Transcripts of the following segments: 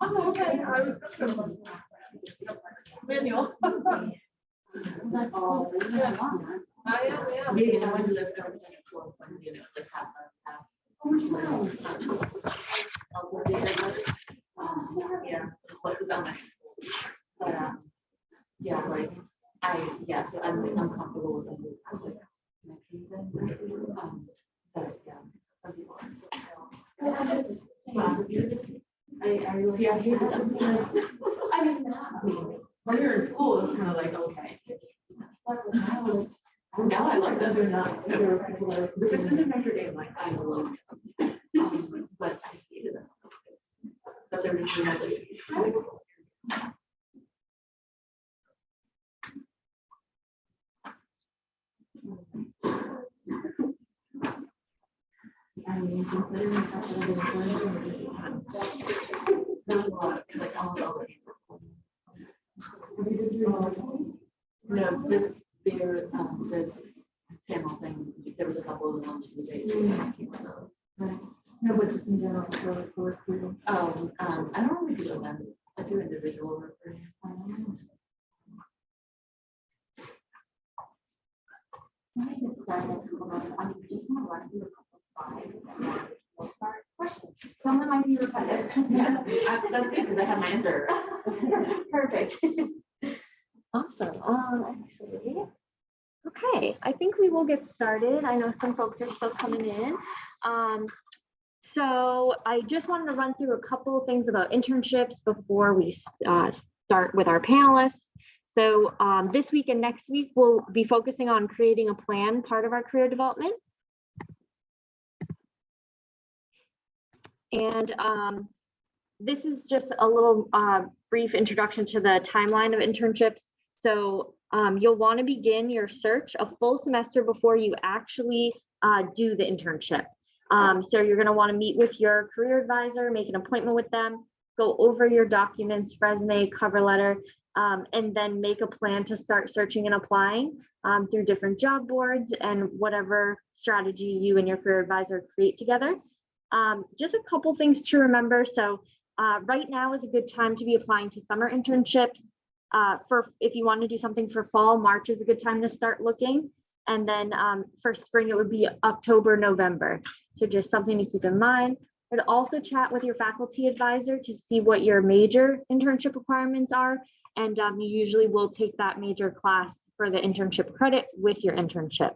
Oh, okay. I was manual. That's all. Yeah. Maybe I went to this when you know, like half. Yeah, what was on my, but yeah, like so I'm comfortable with the public connection thing. But yeah, some people aren't. I hate it. I mean, when you're in school, it's kind of like, okay. Now I like that they're not, there were people that are, this is a Notre Dame, like, I love them. But I hated them. But they're just really. I mean, considering there's a lot, like almost all the. No, this panel thing, there was a couple of them on Tuesday. Right. No, but just in general for recruiting. Oh, I don't really do them. I do individual recruiting. I get started. I just want to run through a couple of slides and we'll start questions. Some of them might be repetitive. Yeah, that's good because I have my answer. Perfect. Awesome. Actually, okay, I think we will get started. I know some folks are still coming in. So I just wanted to run through a couple of things about internships before we start with our panelists. So this week and next week, we'll be focusing on creating a plan, part of our career development. And this is just a little brief introduction to the timeline of internships. So you'll want to begin your search a full semester before you actually do the internship. So you're going to want to meet with your career advisor, make an appointment with them, go over your documents, resume, cover letter, and then make a plan to start searching and applying through different job boards and whatever strategy you and your career advisor create together. Just a couple things to remember. So right now is a good time to be applying to summer internships. If you want to do something for fall, March is a good time to start looking. And then for spring, it would be October, November. So just something to keep in mind. But also chat with your faculty advisor to see what your major internship requirements are. And you usually will take that major class for the internship credit with your internship.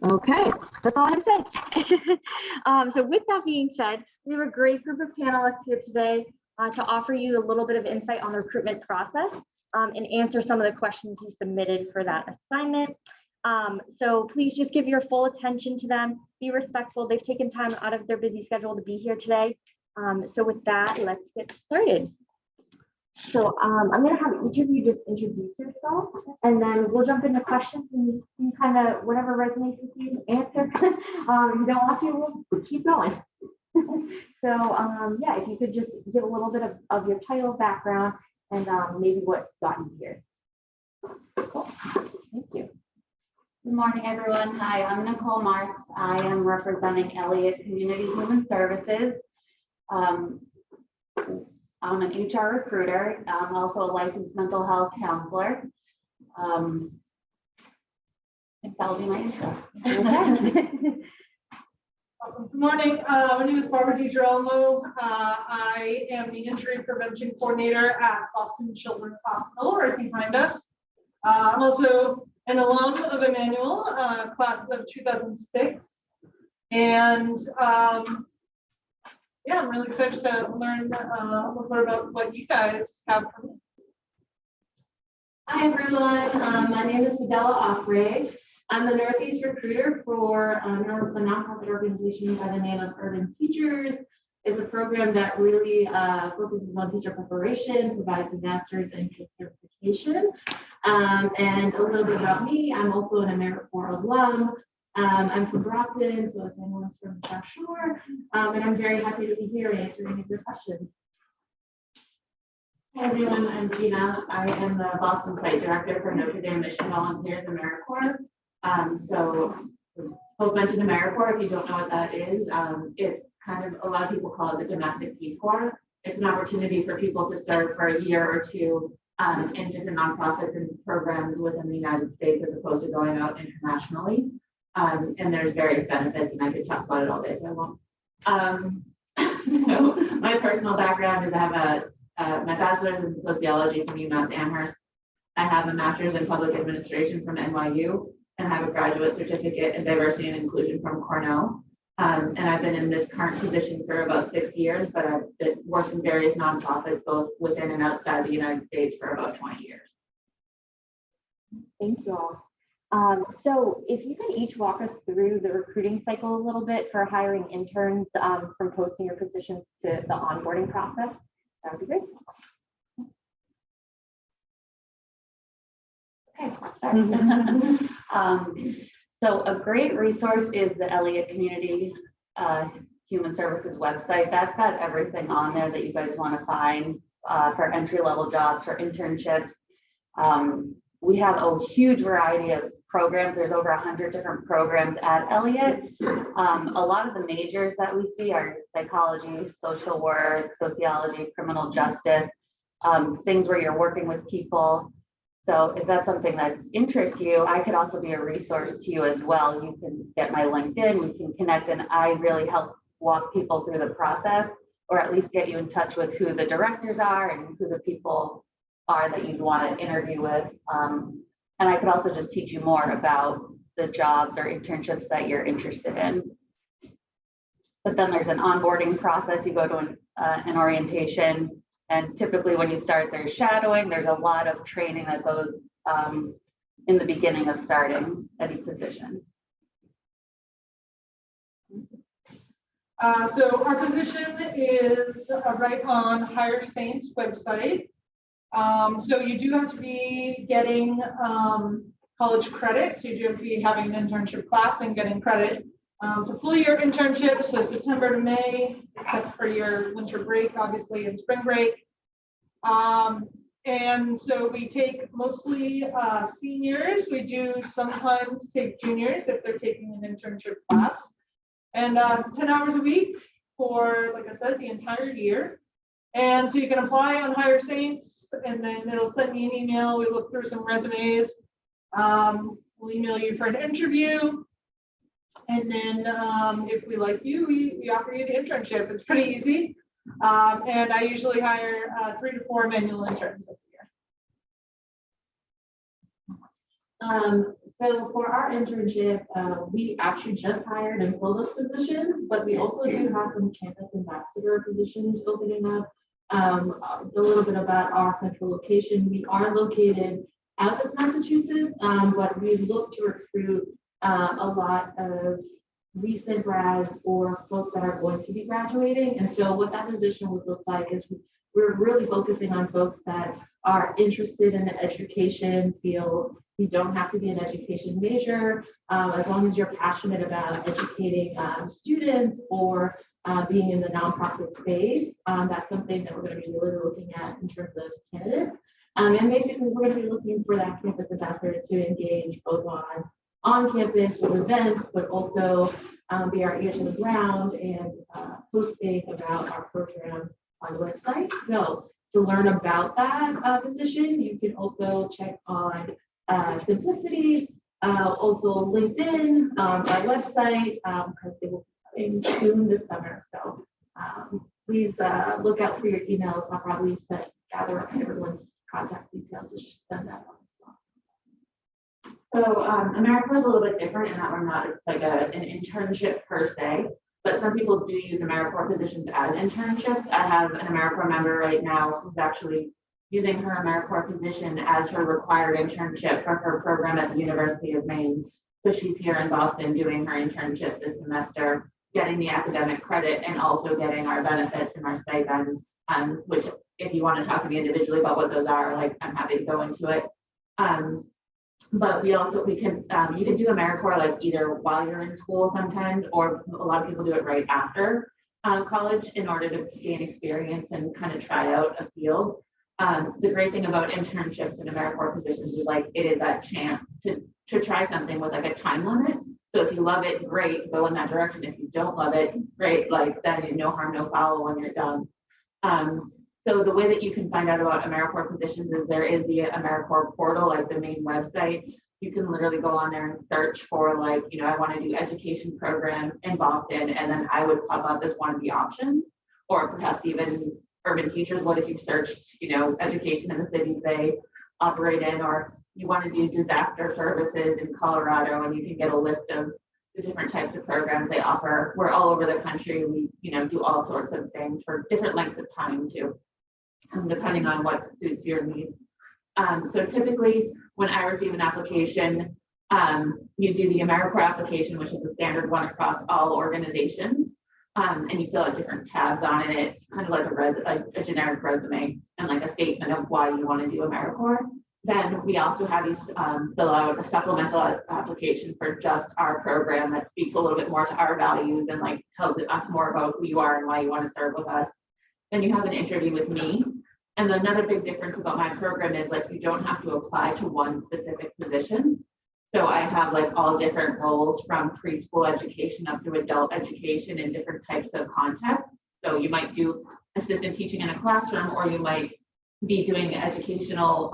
Okay, that's all I have to say. So with that being said, we have a great group of panelists here today to offer you a little bit of insight on the recruitment process and answer some of the questions you submitted for that assignment. So please just give your full attention to them. Be respectful. They've taken time out of their busy schedule to be here today. So with that, let's get started. So I'm going to have each of you just introduce yourself, and then we'll jump into questions and you kind of whatever resonates with you answer. If you don't want to, we'll keep going. So yeah, if you could just give a little bit of your title, background, and maybe what got you here. Cool. Thank you. Good morning, everyone. Hi, I'm Nicole Marks. I am representing Elliott Community Human Services. I'm an HR recruiter. I'm also a licensed mental health counselor. I think that'll be my intro. Awesome. Good morning. My name is Barbara DiGirolamo. I am the injury prevention coordinator at Boston Children's Hospital, right behind us. I'm also an alum of Emmanuel, class of 2006. And yeah, I'm really excited to learn a little bit about what you guys have for me. Hi, everyone. My name is Adela Offray. I'm the Northeast recruiter for a nonprofit organization by the name of Urban Teachers. It's a program that really focuses on teacher preparation, provides a master's in certification. And a little bit about me, I'm also an AmeriCorps alum. I'm from Brockton, so if anyone's from the South Shore, and I'm very happy to be here answering your questions. Hi everyone, I'm Gina. I am the Boston Site Director for Notre Dame Mission Volunteers AmeriCorps. So both mentioned AmeriCorps, if you don't know what that is, it's kind of, a lot of people call it the domestic Peace Corps. It's an opportunity for people to serve for a year or two in different nonprofits and programs within the United States as opposed to going out internationally. And there's various benefits, and I could talk about it all day, so I won't. So my personal background is I have my bachelor's in sociology from UMass Amherst. I have a master's in public administration from NYU, and have a graduate certificate in diversity and inclusion from Cornell. And I've been in this current position for about 6 years, but I've worked in various nonprofits, both within and outside the United States, for about 20 years. Thank you all. So if you can each walk us through the recruiting cycle a little bit for hiring interns from posting your positions to the onboarding process, that would be great. Okay, I'll start. So a great resource is the Elliott Community Human Services website. That's got everything on there that you guys want to find for entry-level jobs, for internships. We have a huge variety of programs. There's over 100 different programs at Elliott. A lot of the majors that we see are psychology, social work, sociology, criminal justice, things where you're working with people. So if that's something that interests you, I could also be a resource to you as well. You can get my LinkedIn, we can connect, and I really help walk people through the process, or at least get you in touch with who the directors are and who the people are that you'd want to interview with. And I could also just teach you more about the jobs or internships that you're interested in. But then there's an onboarding process. You go to an orientation, and typically when you start, there's shadowing. There's a lot of training that goes in the beginning of starting any position. So our position is right on Hire Saint's website. So you do have to be getting college credit. So you do have to be having an internship class and getting credit to full year internship. So September to May, except for your winter break, obviously, and spring break. And so we take mostly seniors. We do sometimes take juniors if they're taking an internship class. And it's 10 hours a week for, like I said, the entire year. And so you can apply on Hire Saints, and then it'll send me an email. We look through some resumes. We'll email you for an interview. And then if we like you, we offer you the internship. It's pretty easy. And I usually hire 3 to 4 manual interns every year. So for our internship, we actually just hired and filled those positions, but we also do have some campus ambassador positions opening up. A little bit about our central location. We are located out of Massachusetts, but we look to recruit a lot of recent grads or folks that are going to be graduating. And so what that position would look like is we're really focusing on folks that are interested in the education field. You don't have to be an education major, as long as you're passionate about educating students or being in the nonprofit space. That's something that we're going to be really looking at in terms of candidates. And basically, we're going to be looking for that campus ambassador to engage both on campus with events, but also be our ear to the ground and posting about our program on the website. So to learn about that position, you can also check on Simplicity, also LinkedIn, our website, because they will be coming soon this summer. So please look out for your emails. I'll probably gather up everyone's contact details and send that on. So AmeriCorps is a little bit different in that we're not like an internship per se, but some people do use AmeriCorps positions as internships. I have an AmeriCorps member right now who's actually using her AmeriCorps position as her required internship for her program at the University of Maine. So she's here in Boston doing her internship this semester, getting the academic credit and also getting our benefits and our stipend, which if you want to talk to me individually about what those are, like I'm happy to go into it. But you can do AmeriCorps like either while you're in school sometimes, or a lot of people do it right after college in order to gain experience and kind of try out a field. The great thing about internships and AmeriCorps positions is like, it is that chance to try something with like a time limit. So if you love it, great, go in that direction. If you don't love it, great, like then no harm, no foul when you're done. So the way that you can find out about AmeriCorps positions is there is the AmeriCorps portal, like the main website. You can literally go on there and search for like, you know, I want to do education program in Boston, and then I would pop up as one of the options, or perhaps even urban teachers. What if you searched, you know, education in the cities they operate in, or you want to do disaster services in Colorado, and you can get a list of the different types of programs they offer. We're all over the country. We, you know, do all sorts of things for different lengths of time too, depending on what suits your needs. So typically when I receive an application, you do the AmeriCorps application, which is the standard one across all organizations. And you fill out different tabs on it. It's kind of like a generic resume and like a statement of why you want to do AmeriCorps. Then we also have you fill out a supplemental application for just our program that speaks a little bit more to our values and like tells us more about who you are and why you want to serve with us. Then you have an interview with me. And another big difference about my program is like you don't have to apply to one specific position. So I have like all different roles from preschool education up to adult education in different types of contexts. So you might do assistant teaching in a classroom, or you might be doing educational,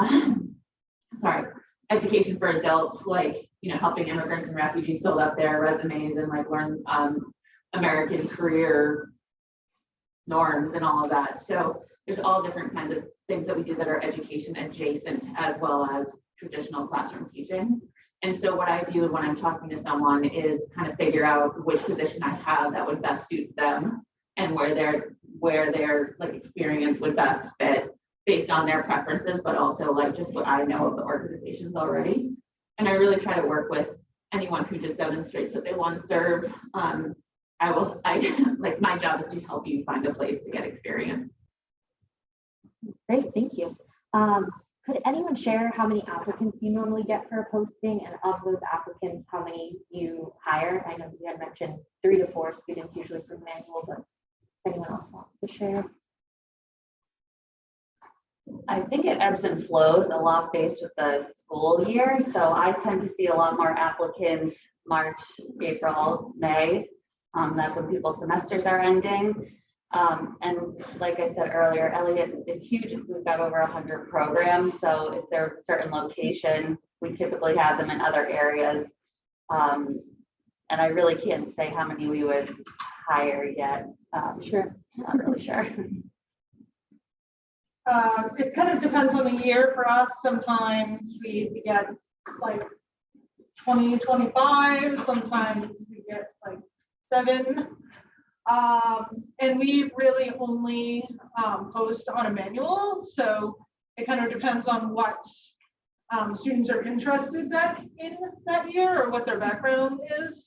education for adults, like, you know, helping immigrants and refugees fill out their resumes and like learn American career norms and all of that. So there's all different kinds of things that we do that are education adjacent as well as traditional classroom teaching. And so what I do when I'm talking to someone is kind of figure out which position I have that would best suit them and where their like experience would best fit based on their preferences, but also like just what I know of the organizations already. And I really try to work with anyone who just demonstrates that they want to serve. Like my job is to help you find a place to get experience. Great, thank you. Could anyone share how many applicants you normally get for a posting, and of those applicants, how many you hire? I know you had mentioned 3 to 4 students usually for manual, but if anyone else wants to share. I think it ebbs and flows a lot based with the school year. So I tend to see a lot more applicants March, April, May. That's when people's semesters are ending. And like I said earlier, Elliott is huge. We've got over 100 programs. So if there's a certain location, we typically have them in other areas. And I really can't say how many we would hire yet. Sure. Not really sure. It kind of depends on the year for us. Sometimes we get like 20, 25, sometimes we get like 7. And we really only post on a manual, so it kind of depends on what students are interested in that year or what their background is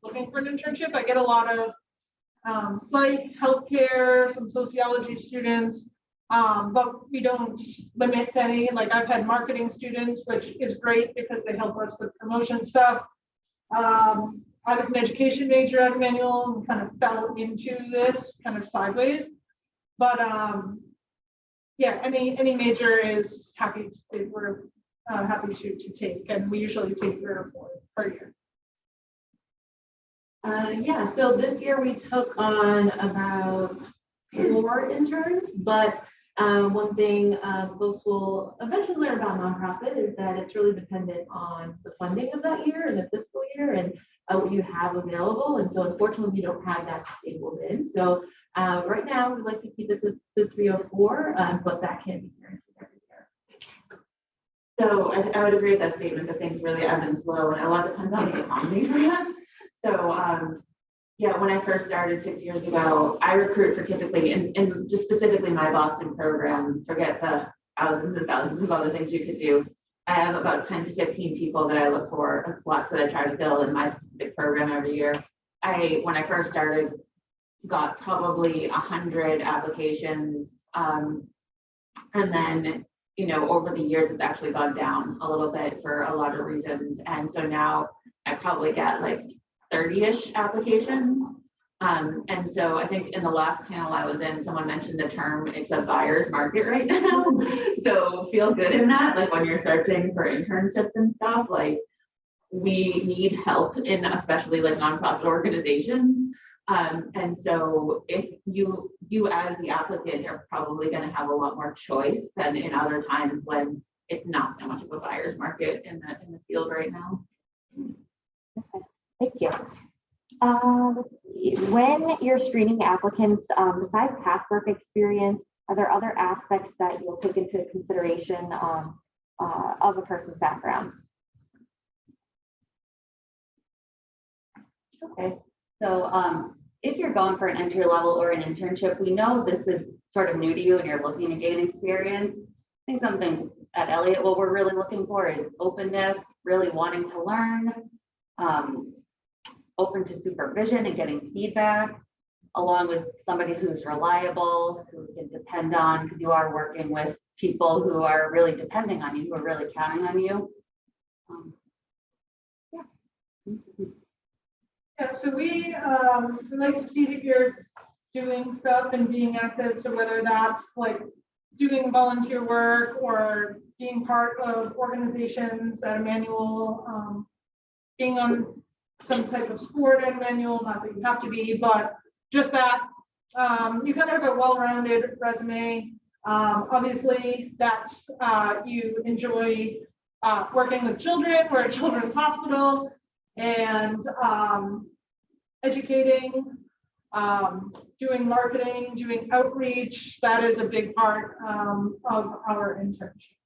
looking for an internship. I get a lot of psych, healthcare, some sociology students, but we don't limit to any. Like I've had marketing students, which is great because they help us with promotion stuff. I was an education major at Emmanuel and kind of fell into this kind of sideways, but yeah, any major is happy. We're happy to take, and we usually take 3 or 4 per year. Yeah, so this year we took on about 4 interns, but one thing folks will eventually learn about nonprofit is that it's really dependent on the funding of that year and the fiscal year and what you have available. And so unfortunately, we don't have that stapled in. So right now, we'd like to keep it to 3 or 4, but that can be guaranteed every year. So I would agree with that statement that things really ebb and flow, and a lot depends on the economy for you. So yeah, when I first started 6 years ago, I recruit for typically, and just specifically my Boston program, forget the thousands and thousands of other things you could do. I have about 10 to 15 people that I look for, slots that I try to fill in my specific program every year. When I first started, got probably 100 applications. And then, you know, over the years, it's actually gone down a little bit for a lot of reasons. And so now I probably get like 30-ish applications. And so I think in the last panel I was in, someone mentioned the term, it's a buyer's market right now. So feel good in that, like when you're searching for internships and stuff, like we need help in especially like nonprofit organizations. And so if you as the applicant are probably going to have a lot more choice than in other times when it's not so much of a buyer's market in the field right now. Okay, thank you. Let's see. When you're screening applicants, besides past work experience, are there other aspects that you'll take into consideration of a person's background? Okay, so if you're going for an entry level or an internship, we know this is sort of new to you and you're looking to gain experience. I think something at Elliott, what we're really looking for is openness, really wanting to learn, open to supervision and getting feedback, along with somebody who's reliable, who you can depend on, because you are working with people who are really depending on you, who are really counting on you. Yeah, so we like to see that you're doing stuff and being active. So whether that's like doing volunteer work or being part of organizations at a manual, being on some type of sport and manual, not that you have to be, but just that you kind of have a well-rounded resume. Obviously that's you enjoy working with children. We're a children's hospital, and educating, doing marketing, doing outreach. That is a big part of our internship.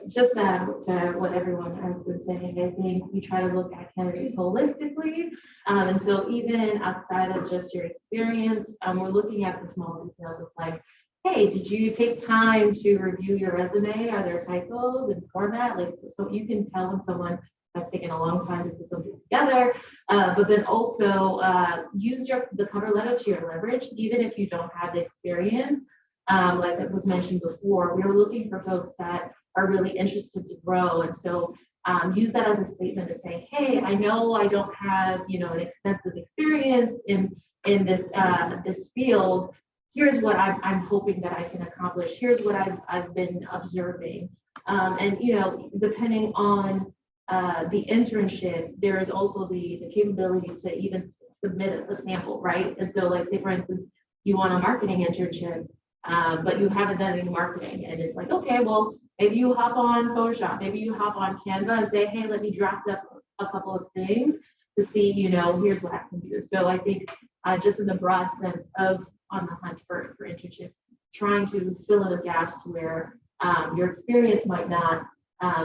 Just to what everyone has been saying, I think we try to look at candidates holistically. And so even outside of just your experience, we're looking at the small details of like, hey, did you take time to review your resume? Are there typos and format? Like, so you can tell when someone has taken a long time to put something together, but then also use the cover letter to your leverage, even if you don't have the experience. Like it was mentioned before, we were looking for folks that are really interested to grow. And so use that as a statement to say, hey, I know I don't have, an extensive experience in this field. Here's what I'm hoping that I can accomplish. Here's what I've been observing. And, depending on the internship, there is also the capability to even submit a sample, right? And so like, say for instance, you want a marketing internship, but you haven't done any marketing. And it's like, okay, well, maybe you hop on Photoshop, maybe you hop on Canva and say, hey, let me draft up a couple of things to see, here's what I can do. So I think just in the broad sense of on the hunt for internship, trying to fill in the gaps where your experience might not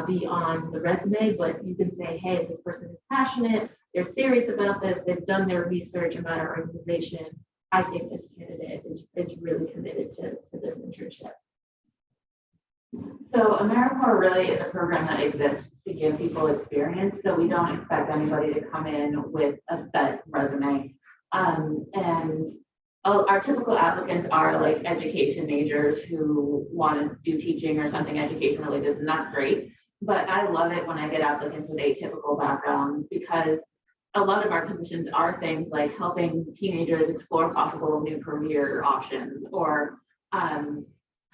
be on the resume, but you can say, hey, this person is passionate, they're serious about this, they've done their research about our organization. I think this candidate is really committed to this internship. So AmeriCorps really is a program that exists to give people experience. So we don't expect anybody to come in with a set resume. And our typical applicants are like education majors who want to do teaching or something education related, and that's great. But I love it when I get applicants with atypical backgrounds, because a lot of our positions are things like helping teenagers explore possible new career options, or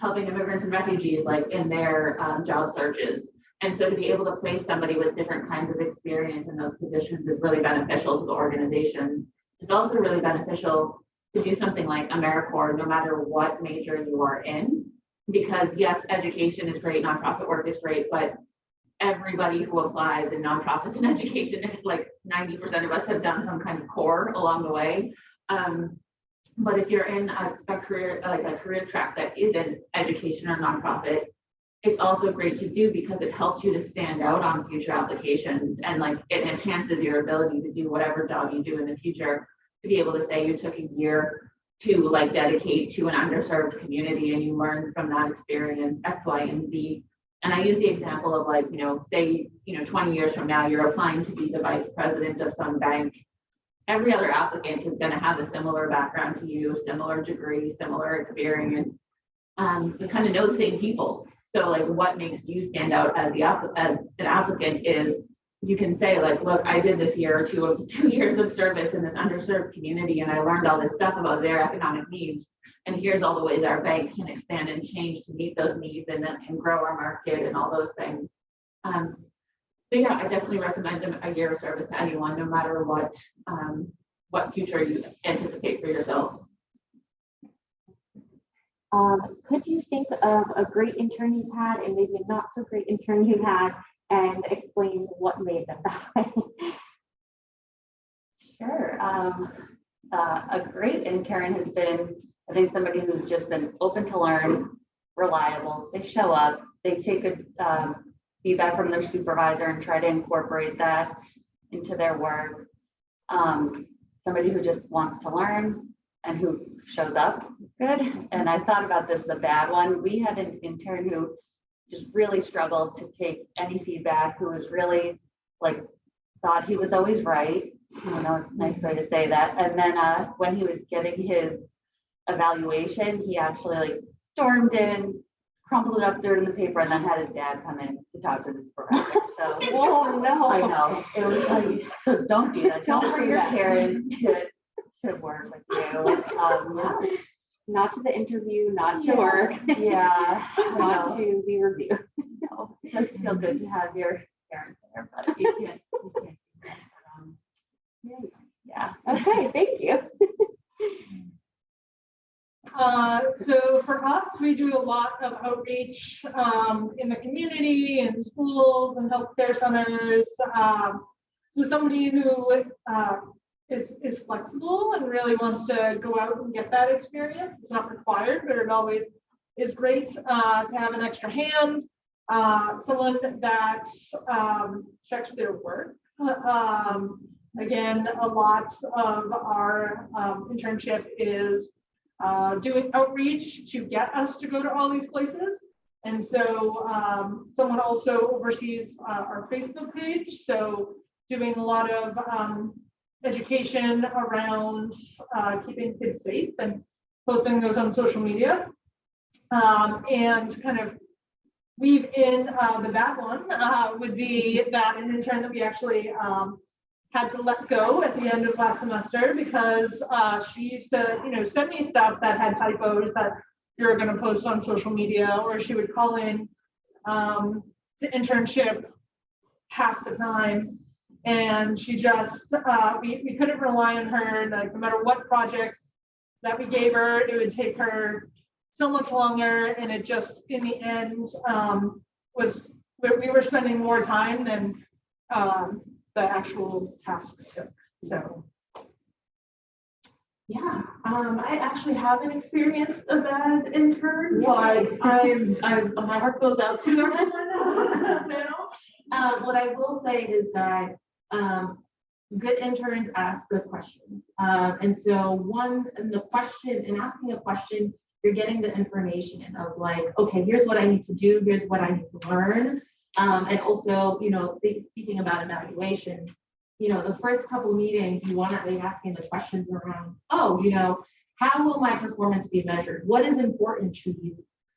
helping immigrants and refugees like in their job searches. And so to be able to place somebody with different kinds of experience in those positions is really beneficial to the organization. It's also really beneficial to do something like AmeriCorps, no matter what major you are in, because yes, education is great, nonprofit work is great, but everybody who applies in nonprofits and education, like 90% of us have done some kind of core along the way. But if you're in a career, like a career track that isn't education or nonprofit, it's also great to do because it helps you to stand out on future applications, and like it enhances your ability to do whatever job you do in the future, to be able to say you took a year to like dedicate to an underserved community and you learned from that experience X, Y, and Z. And I use the example of like, say, 20 years from now, you're applying to be the vice president of some bank. Every other applicant is going to have a similar background to you, similar degree, similar experience. You kind of know the same people. So like what makes you stand out as an applicant is you can say like, look, I did this year or 2 years of service in this underserved community, and I learned all this stuff about their economic needs. And here's all the ways our bank can expand and change to meet those needs and then can grow our market and all those things. So yeah, I definitely recommend a year of service to anyone, no matter what future you anticipate for yourself. Could you think of a great intern you've had and maybe a not so great intern you've had and explain what made them that way? Sure. A great intern has been, I think, somebody who's just been open to learn, reliable. They show up, they take good feedback from their supervisor and try to incorporate that into their work. Somebody who just wants to learn and who shows up is good. And I thought about this, the bad one. We had an intern who just really struggled to take any feedback, who was really like, thought he was always right. I don't know, it's a nice way to say that. And then when he was getting his evaluation, he actually like stormed in, crumpled it up, threw it in the paper, and then had his dad come in to talk to the supervisor. So, Oh, no. I know, it was like, so don't do that. Don't bring your parents to work with you. Not to the interview, not to work, Yeah. not to be reviewed. No, it does feel good to have your parents there, but you can't do that. Yeah. Okay, thank you. So for us, we do a lot of outreach in the community and schools and healthcare centers. So somebody who is flexible and really wants to go out and get that experience. It's not required, but it always is great to have an extra hand. Someone that checks their work. Again, a lot of our internship is doing outreach to get us to go to all these places. And so someone also oversees our Facebook page. So doing a lot of education around keeping kids safe and posting those on social media. And kind of weave in the bad one would be that an intern that we actually had to let go at the end of last semester because she used to, send me stuff that had typos that you're going to post on social media, or she would call in to internship half the time, and she just we couldn't rely on her. Like, no matter what projects that we gave her, it would take her so much longer, and it just in the end was we were spending more time than the actual task took. So yeah, I actually haven't experienced a bad intern, but my heart goes out to them now. What I will say is that good interns ask good questions, and so in asking a question, you're getting the information of like, okay, here's what I need to do, here's what I need to learn. And also, speaking about evaluations, the first couple meetings, you want to be asking the questions around, how will my performance be measured? What is important to you?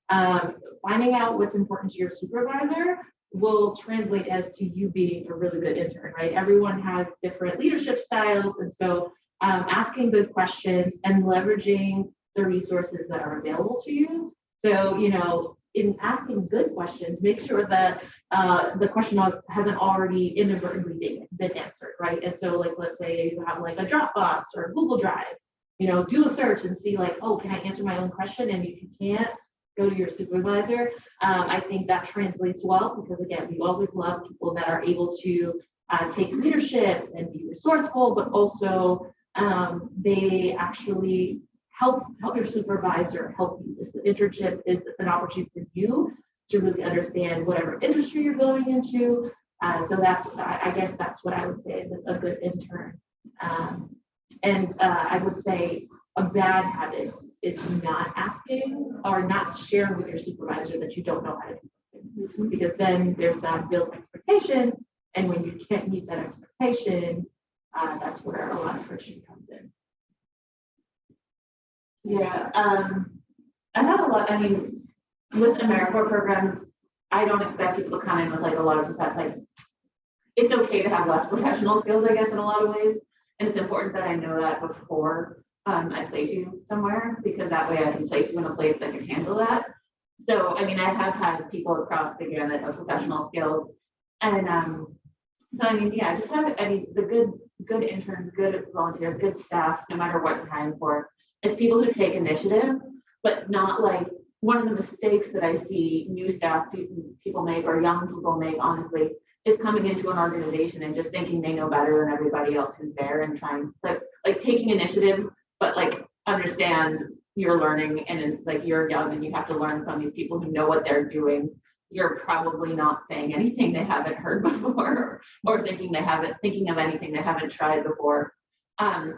Finding out what's important to your supervisor will translate as to you being a really good intern, right? Everyone has different leadership styles. And so asking good questions and leveraging the resources that are available to you. So, in asking good questions, make sure that the question hasn't already inadvertently been answered, right? And so, like, let's say you have like a Dropbox or a Google Drive, do a search and see like, oh, can I answer my own question? And if you can't, go to your supervisor. I think that translates well because, again, we always love people that are able to take leadership and be resourceful, but also they actually help your supervisor help you. This internship is an opportunity for you to really understand whatever industry you're going into. So I guess that's what I would say is a good intern. And I would say a bad habit is not asking or not sharing with your supervisor that you don't know how to do something, because then there's that built expectation, and when you can't meet that expectation, that's where a lot of friction comes in. Yeah, I have a lot. I mean, with AmeriCorps programs, I don't expect people to come in with like a lot of that like it's okay to have less professional skills, I guess, in a lot of ways. And it's important that I know that before I place you somewhere, because that way I can place you in a place that can handle that. So, I mean, I have had people across the gamut of professional skills. And so, I mean, yeah, just have, I mean, the good interns, good volunteers, good staff, no matter what you're hiring for, is people who take initiative, but not like, one of the mistakes that I see new staff people make, or young people make, honestly, is coming into an organization and just thinking they know better than everybody else who's there, and trying like taking initiative, but like understand you're learning, and it's like you're young and you have to learn from these people who know what they're doing. You're probably not saying anything they haven't heard before, or thinking of anything they haven't tried before.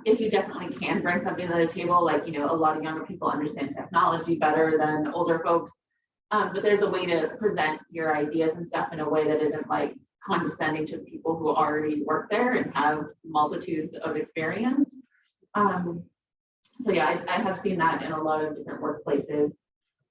If you definitely can bring something to the table, like, you know, a lot of younger people understand technology better than older folks. But there's a way to present your ideas and stuff in a way that isn't like condescending to people who already work there and have multitudes of experience. So yeah, I have seen that in a lot of different workplaces.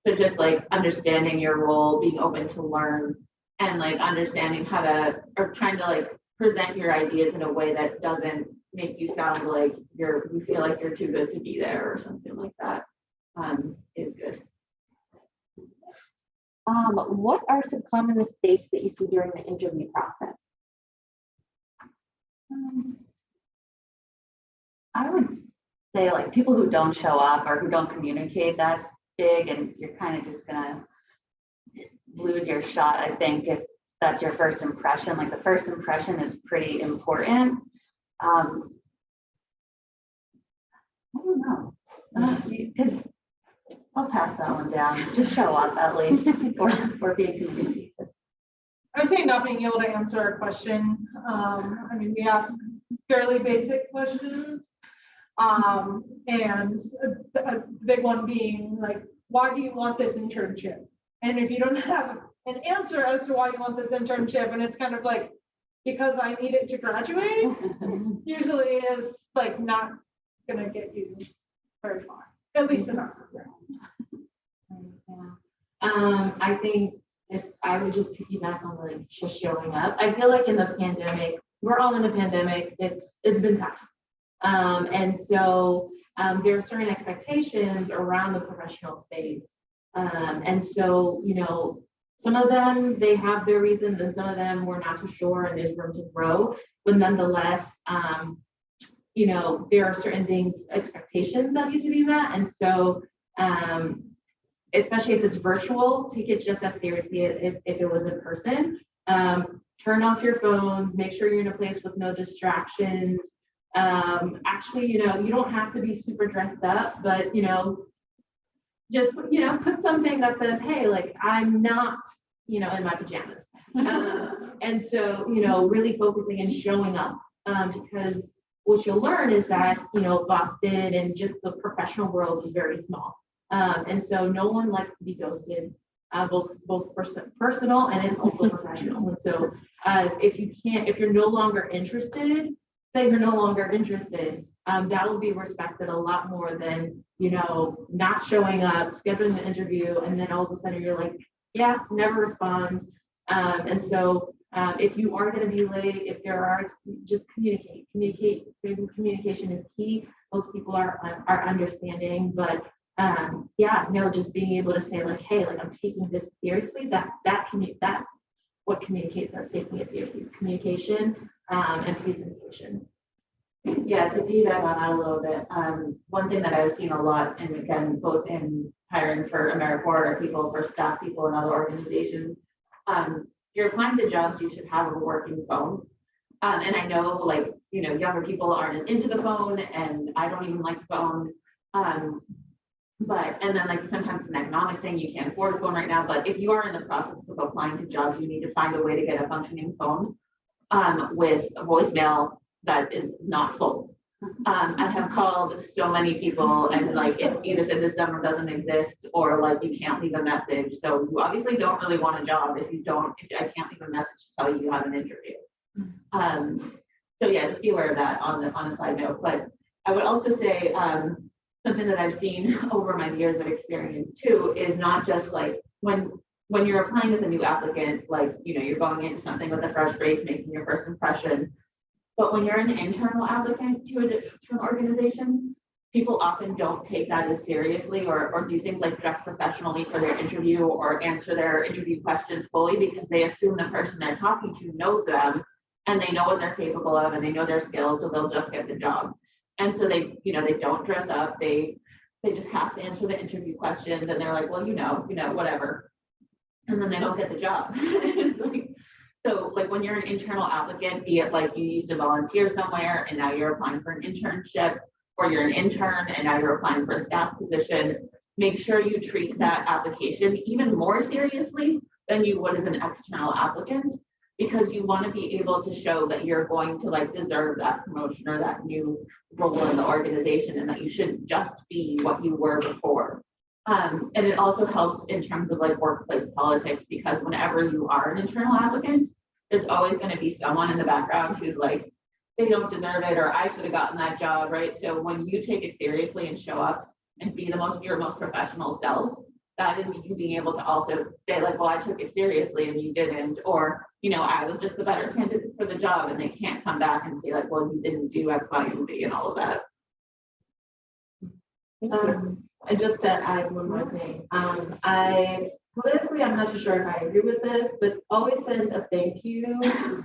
So just like understanding your role, being open to learn, and like understanding how to, or trying to like present your ideas in a way that doesn't make you sound like you feel like you're too good to be there or something like that, is good. What are some common mistakes that you see during the interview process? I would say like people who don't show up or who don't communicate, that's big, and you're kind of just gonna lose your shot, I think, if that's your first impression. Like the first impression is pretty important. I don't know, because I'll pass that one down. Just show up at least, or being communicative. I would say not being able to answer a question. I mean, we ask fairly basic questions. And a big one being like, why do you want this internship? And if you don't have an answer as to why you want this internship, and it's kind of like, because I need it to graduate, usually is like not gonna get you very far, at least in our program. I think I would just piggyback on like just showing up. I feel like in the pandemic, we're all in the pandemic. It's been tough. And so there are certain expectations around the professional space. And so, you know, some of them, they have their reasons, and some of them we're not too sure, and there's room to grow. But nonetheless, you know, there are certain things, expectations that need to be met. And so, especially if it's virtual, take it just as seriously if it was in person. Turn off your phones, make sure you're in a place with no distractions. Actually, you know, you don't have to be super dressed up, but, you know, just, you know, put something that says, hey, like, I'm not, you know, in my pajamas. And so, you know, really focusing and showing up, because what you'll learn is that, you know, Boston and just the professional world is very small. And so no one likes to be ghosted, both personal and it's also professional. And so if you're no longer interested, say you're no longer interested, that will be respected a lot more than, you know, not showing up, scheduling the interview, and then all of a sudden you're like, yeah, never respond. And so if you are going to be late, if there are, just communicate. Maybe communication is key. Most people are understanding, but yeah, no, just being able to say like, hey, like, I'm taking this seriously. That's what communicates us taking it seriously: communication and presentation. Yeah, to piggyback on that a little bit, one thing that I've seen a lot, and again, both in hiring for AmeriCorps or people, for staff people in other organizations, you're applying to jobs, you should have a working phone. And I know, like, you know, younger people aren't as into the phone, and I don't even like the phone. And then, like, sometimes it's an economic thing, you can't afford a phone right now, but if you are in the process of applying to jobs, you need to find a way to get a functioning phone with a voicemail that is not full. I have called so many people, and like, it either said this number doesn't exist, or like, you can't leave a message. So you obviously don't really want a job if I can't leave a message to tell you have an interview. So yeah, just be aware of that on a side note. But I would also say something that I've seen over my years of experience too is not just like when when you're applying as a new applicant, like, you're going into something with a fresh face, making your first impression. But when you're an internal applicant to an organization, people often don't take that as seriously or do things like dress professionally for their interview or answer their interview questions fully because they assume the person they're talking to knows them and they know what they're capable of and they know their skills, so they'll just get the job. And so they don't dress up. They just have to answer the interview questions and they're like, well, whatever. And then they don't get the job. So when you're an internal applicant, be it like you used to volunteer somewhere and now you're applying for an internship, or you're an intern and now you're applying for a staff position, make sure you treat that application even more seriously than you would as an external applicant, because you want to be able to show that you're going to deserve that promotion or that new role in the organization and that you shouldn't just be what you were before. And it also helps in terms of workplace politics, because whenever you are an internal applicant, there's always going to be someone in the background who's like, they don't deserve it, or I should have gotten that job, right? So when you take it seriously and show up and be your most professional self, that is you being able to also say well, I took it seriously and you didn't, or, I was just the better candidate for the job, and they can't come back and say well, you didn't do X, Y, and Z and all of that. And just to add one more thing, politically, I'm not too sure if I agree with this, but always send a thank you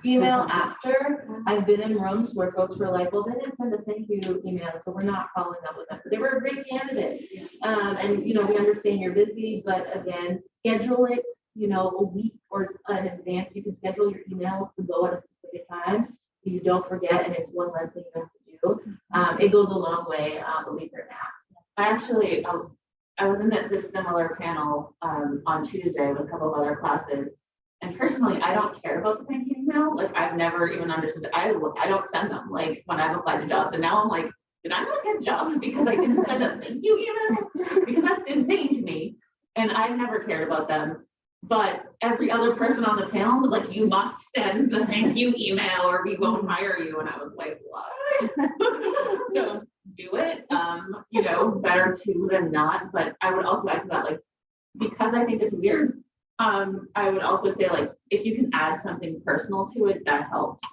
email after. I've been in rooms where folks were like, well, they didn't send a thank you email, so we're not following up with them. But they were a great candidate. And, we understand you're busy, but again, schedule it, a week or in advance. You can schedule your emails to go at a specific time. You don't forget, and it's one less thing you have to do. It goes a long way, believe it or not. I was in this similar panel on Tuesday with a couple of other classes. And personally, I don't care about the thank you email. I've never even understood. I don't send them when I've applied to jobs. And now I'm like, did I not get jobs because I didn't send a thank you email? Because that's insane to me. And I've never cared about them. But every other person on the panel was like, you must send the thank you email or we won't hire you. And I was like, what? So do it. Better to than not. But I would also add to that, because I think it's weird, I would also say if you can add something personal to it, that helps.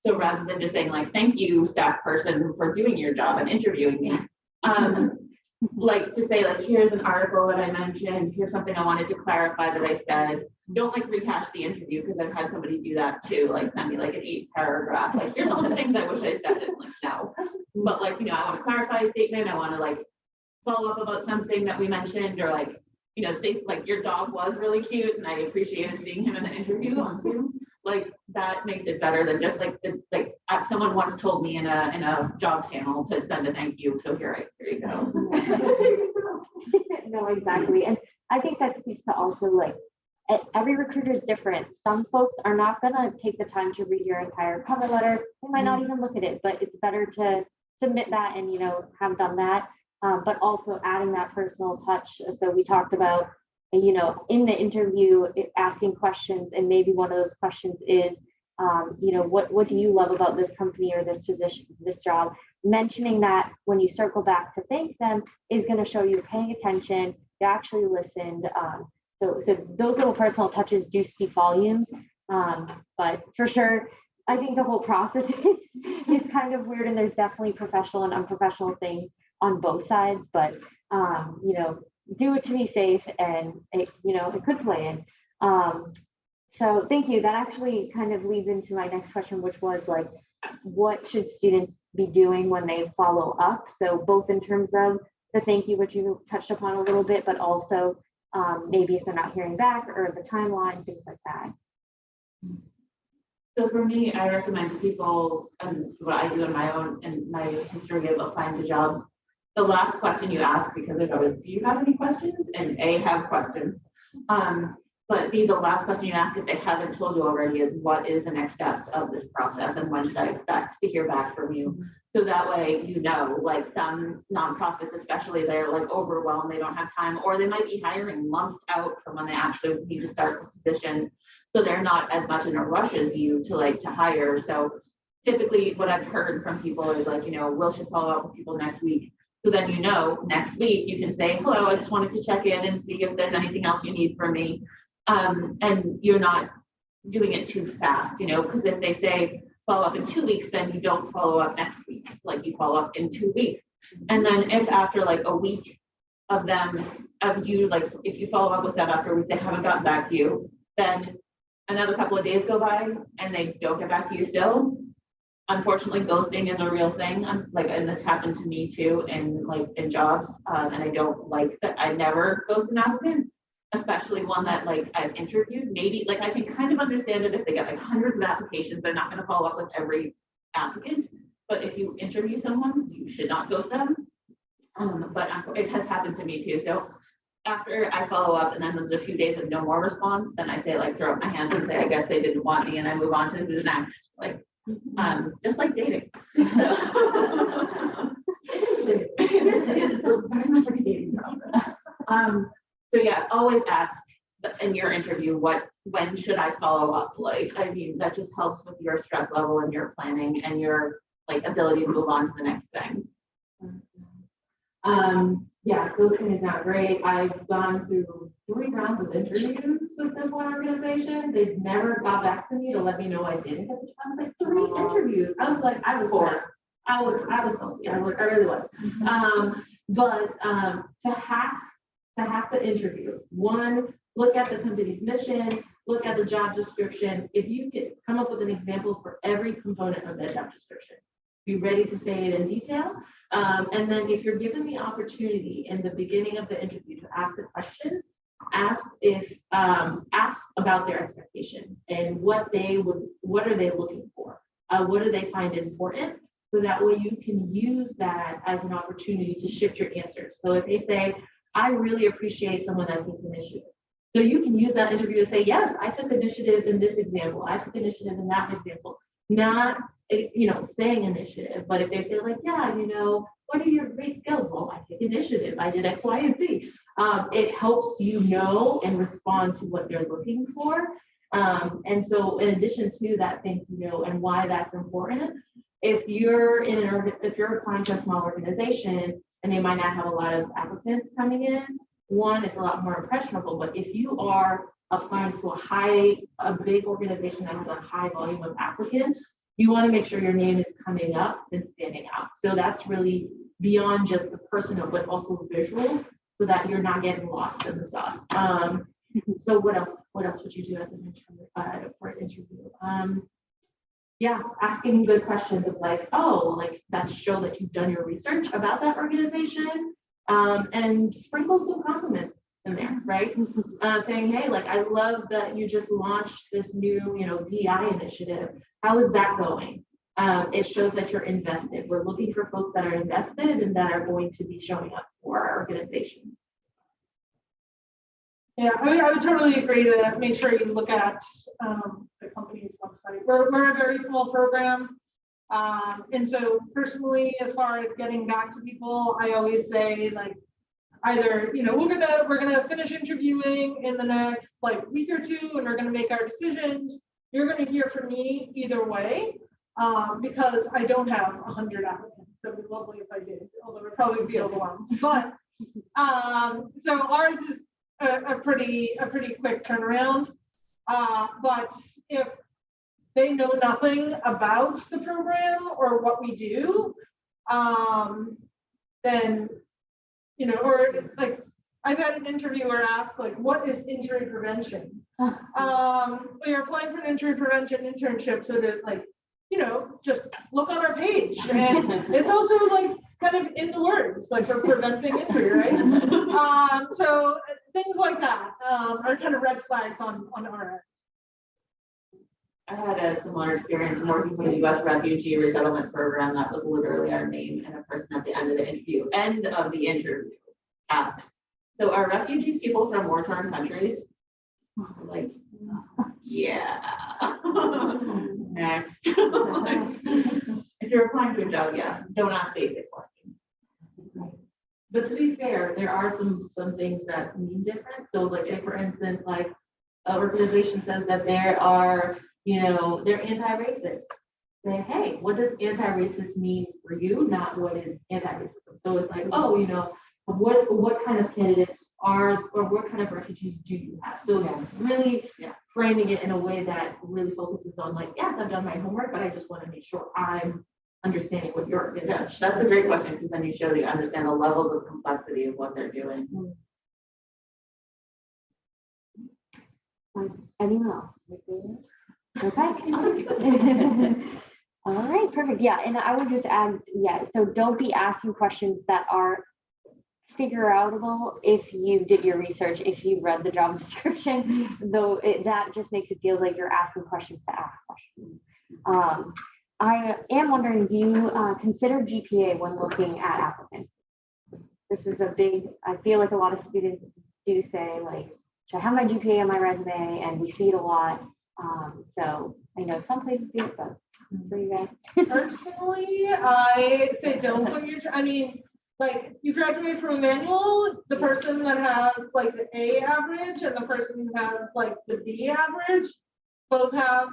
So rather than just saying thank you, staff person, for doing your job and interviewing me, to say here's an article that I mentioned, here's something I wanted to clarify that I said. Don't rehash the interview, because I've had somebody do that too, send me an 8-paragraph, here's all the things I wish I said, and no. But I want to clarify a statement, I want to follow up about something that we mentioned, or say your dog was really cute and I appreciated seeing him in the interview on Zoom. That makes it better than just someone once told me in a job panel to send a thank you. So here you go. No, exactly. And I think that speaks to also every recruiter is different. Some folks are not going to take the time to read your entire cover letter. They might not even look at it, but it's better to submit that and, have done that. But also adding that personal touch. So we talked about, in the interview, asking questions, and maybe one of those questions is, what do you love about this company or this position, this job? Mentioning that when you circle back to thank them is going to show you paying attention, you actually listened. So those little personal touches do speak volumes. But for sure, I think the whole process is kind of weird, and there's definitely professional and unprofessional things on both sides, but do it to be safe, and it could play in. So thank you. That actually kind of leads into my next question, which was what should students be doing when they follow up? So both in terms of the thank you, which you touched upon a little bit, but also maybe if they're not hearing back, or the timeline, things like that. So for me, I recommend people, and what I do in my history of applying to jobs, the last question you ask, because there's always, do you have any questions? And A, have questions. But B, the last question you ask, if they haven't told you already, is what is the next steps of this process and when should I expect to hear back from you? So that way, some nonprofits, especially, they're overwhelmed, they don't have time, or they might be hiring months out from when they actually need to start the position. So they're not as much in a rush as you to hire. So typically what I've heard from people is Will should follow up with people next week. So then, next week you can say, hello, I just wanted to check in and see if there's anything else you need from me. And you're not doing it too fast, you know, because if they say follow up in 2 weeks, then you don't follow up next week, like you follow up in 2 weeks. And then if after like a week of you, like if you follow up with them after a week, they haven't gotten back to you, then another couple of days go by and they don't get back to you still. Unfortunately, ghosting is a real thing. And that's happened to me too, in jobs. And I don't like that. I never ghost an applicant, especially one that like I've interviewed. Maybe like I can kind of understand it if they get like hundreds of applications. They're not going to follow up with every applicant. But if you interview someone, you should not ghost them. But it has happened to me too. So after I follow up and then there's a few days of no more response, then I say like throw up my hands and say I guess they didn't want me, and I move on to the next. Like just like dating. So it is very much like a dating process. So yeah, always ask in your interview when should I follow up? Like, I mean, that just helps with your stress level and your planning and your like ability to move on to the next thing. Yeah, ghosting is not great. I've gone through 3 rounds of interviews with this one organization. They've never got back to me to let me know I didn't get the job. I was like 3 interviews. I was like, I was 4. I was so, yeah, I really was. But to have the interview, one, look at the company's mission, look at the job description. If you could come up with an example for every component of that job description, be ready to say it in detail. And then if you're given the opportunity in the beginning of the interview to ask a question, ask about their expectation and what are they looking for? What do they find important? So that way you can use that as an opportunity to shift your answers. So if they say, I really appreciate someone that takes initiative. So you can use that interview to say, yes, I took initiative in this example. I took initiative in that example. Not, saying initiative, but if they say like, yeah, what are your great skills? Well, I take initiative. I did X, Y, and Z. It helps you know and respond to what they're looking for. And so in addition to that, and why that's important, if you're applying to a small organization and they might not have a lot of applicants coming in, one, it's a lot more impressionable. But if you are applying to a big organization that has a high volume of applicants, you want to make sure your name is coming up and standing out. So that's really beyond just the personal, but also visual, so that you're not getting lost in the sauce. So what else would you do at for an interview? Yeah, asking good questions of like, that show that you've done your research about that organization, and sprinkle some compliments in there, right? Saying, hey, I love that you just launched this new, DI initiative. How is that going? It shows that you're invested. We're looking for folks that are invested and that are going to be showing up for our organization. Yeah, I would totally agree to make sure you look at the company's website. We're a very small program. And so personally, as far as getting back to people, I always say either, we're gonna finish interviewing in the next week or 2 and we're gonna make our decisions. You're gonna hear from me either way, because I don't have 100 applicants. So it'd be lovely if I did, although it would probably be overwhelmed. But so ours is a pretty quick turnaround. But if they know nothing about the program or what we do, then or I've had an interviewer ask what is injury prevention? We are applying for an injury prevention internship, so to just look on our page, and it's also kind of in the words for preventing injury, right? So things like that are kind of red flags on our end. I had a similar experience working with the U.S. Refugee Resettlement Program. That was literally our name and a person at the end of the interview. So are refugees people from war-torn countries? Yeah. Next. If you're applying to a job, yeah, don't ask basic questions. But to be fair, there are some things that mean different. So say for instance, an organization says that there are, they're anti-racist. Say, hey, what does anti-racist mean for you? Not what is anti-racism. So it's what kind of candidates are, or what kind of refugees do you have? So really framing it in a way that really focuses on like, yes, I've done my homework, but I just want to make sure I'm understanding what you're. Yeah, that's a great question, because then you show that you understand the levels of complexity of what they're doing. Anyone else? Okay. All right, perfect. Yeah, and I would just add, so don't be asking questions that are figure outable if you did your research, if you read the job description, though that just makes it feel like you're asking questions to ask questions. I am wondering, do you consider GPA when looking at applicants? This is a big, I feel like a lot of students do say like, should I have my GPA on my resume? And we see it a lot. So I know some places do it, but for you guys. Personally, I say don't put your, I mean, like you graduate from a manual, the person that has like the A average and the person who has like the B average, both have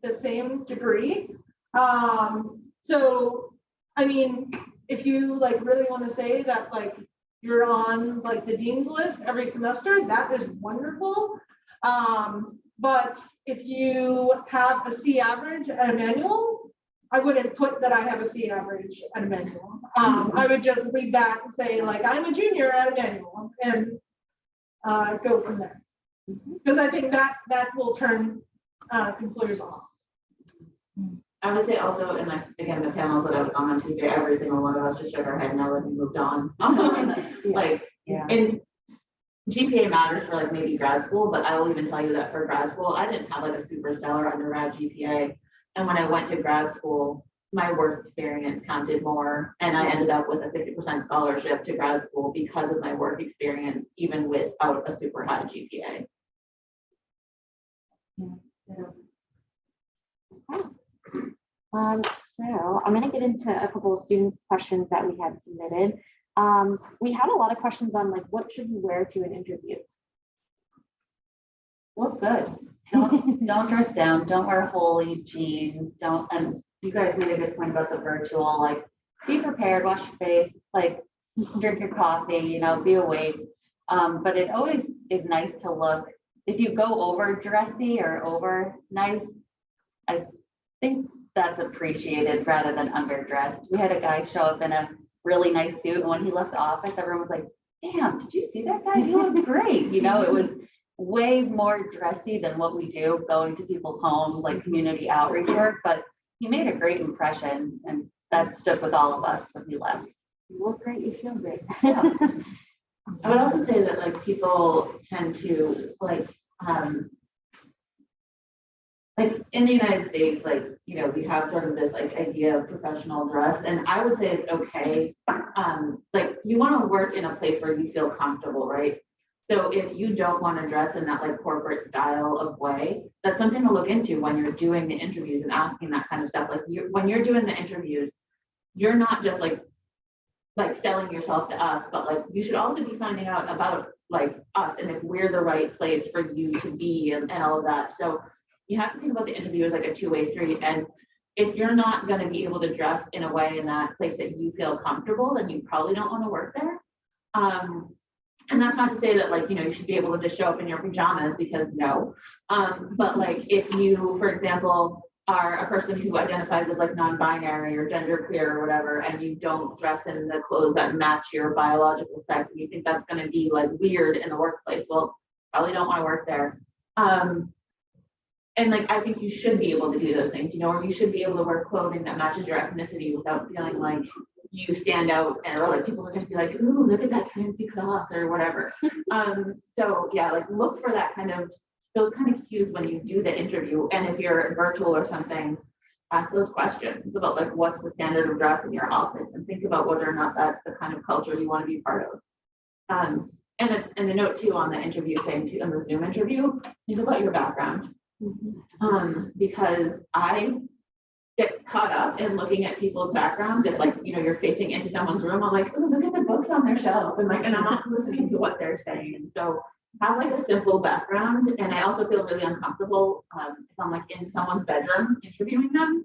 the same degree. So, I mean, if you like really want to say that like you're on like the dean's list every semester, that is wonderful. But if you have a C average at a manual, I wouldn't put that I have a C average at a manual. I would just leave back and say like, I'm a junior at a manual and go from there. Because I think that will turn employers off. I would say also, and like, again, the panels that I was on Tuesday, every single one of us just shook our head no and moved on. Like, and GPA matters for like maybe grad school, but I will even tell you that for grad school, I didn't have like a super stellar undergrad GPA. And when I went to grad school, my work experience counted more. And I ended up with a 50% scholarship to grad school because of my work experience, even without a super high GPA. So I'm going to get into a couple of student questions that we had submitted. We had a lot of questions on like, what should you wear to an interview? Look good. Don't dress down. Don't wear holey jeans. Don't. And you guys made a good point about the virtual. Like, be prepared. Wash your face. Like, drink your coffee. You know, be awake. But it always is nice to look. If you go over dressy or over nice, I think that's appreciated rather than underdressed. We had a guy show up in a really nice suit, and when he left the office, everyone was like, "Damn, did you see that guy? He looked great." You know, it was way more dressy than what we do, going to people's homes, like community outreach work, but he made a great impression, and that stood with all of us when he left. You look great, you feel great. Yeah. I would also say that like people tend to like in the United States, like, you know, we have sort of this like idea of professional dress, and I would say it's okay. Like, you want to work in a place where you feel comfortable, right? So if you don't want to dress in that like corporate style of way, that's something to look into when you're doing the interviews and asking that kind of stuff. Like, when you're doing the interviews, you're not just like selling yourself to us, but like you should also be finding out about like us and if we're the right place for you to be and all of that. So you have to think about the interview as like a two-way street. And if you're not going to be able to dress in a way in that place that you feel comfortable, then you probably don't want to work there. And that's not to say that like, you know, you should be able to just show up in your pajamas, because no. But like if you, for example, are a person who identifies as like non-binary or genderqueer or whatever, and you don't dress in the clothes that match your biological sex, and you think that's going to be like weird in the workplace, well, probably don't want to work there. And like, I think you should be able to do those things, you know, or you should be able to wear clothing that matches your ethnicity without feeling like you stand out, and or like people are going to be like, ooh, look at that fancy cloth or whatever. So yeah, like look for that kind of, those kind of cues when you do the interview. And if you're virtual or something, ask those questions about like, what's the standard of dress in your office, and think about whether or not that's the kind of culture you want to be part of. And the note too on the interview thing too, on the Zoom interview, think about your background. Because I get caught up in looking at people's backgrounds. If like, you know, you're facing into someone's room, I'm like, oh, look at the books on their shelf, and like, and I'm not listening to what they're saying. And so have like a simple background. And I also feel really uncomfortable if I'm like in someone's bedroom interviewing them.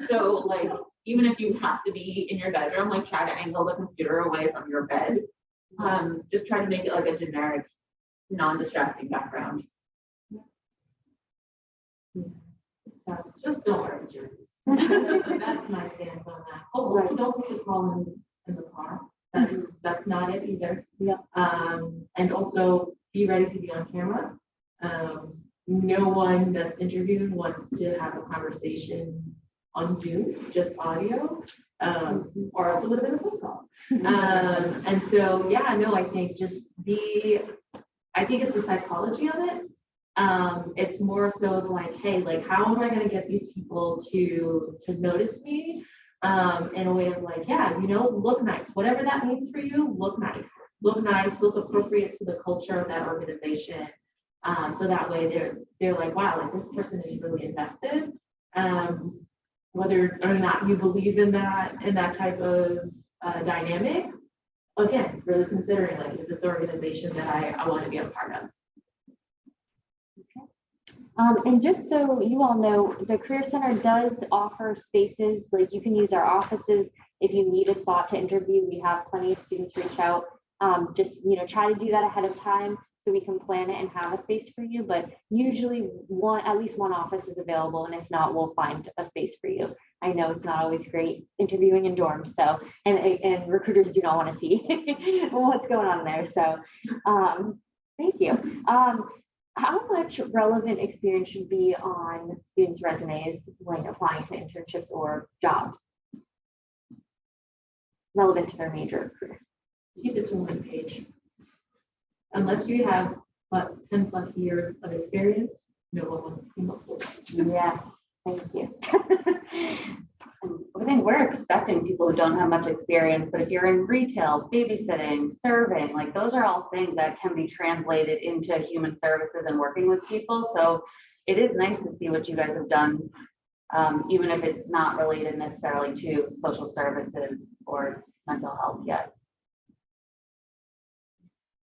So like, even if you have to be in your bedroom, like try to angle the computer away from your bed. Just try to make it like a generic, non-distracting background. Just don't worry, that's my stance on that. Oh, also don't take the call in the car. That's not it either. Yeah. And also be ready to be on camera. No one that's interviewed wants to have a conversation on Zoom, just audio, or else it would have been a phone call. And so, yeah, no, I think I think it's the psychology of it. It's more so of like, hey, like, how am I going to get these people to notice me in a way of like, yeah, look nice, whatever that means for you, look nice, look appropriate to the culture of that organization. So that way they're like, wow, like this person is really invested. Whether or not you believe in that type of dynamic, again, really considering like, is this organization that I want to be a part of? And just so you all know, the Career Center does offer spaces, like you can use our offices if you need a spot to interview. We have plenty of students reach out. Just, try to do that ahead of time so we can plan it and have a space for you. But usually at least one office is available. And if not, we'll find a space for you. I know it's not always great interviewing in dorms. So, and recruiters do not want to see what's going on there. So thank you. How much relevant experience should be on students' resumes when applying to internships or jobs relevant to their major or career? Keep it to 1 page. Unless you have 10 plus years of experience, no one wants to see multiple. Yeah, thank you. I think we're expecting people who don't have much experience, but if you're in retail, babysitting, serving, like those are all things that can be translated into human services and working with people. So it is nice to see what you guys have done, even if it's not related necessarily to social services or mental health yet.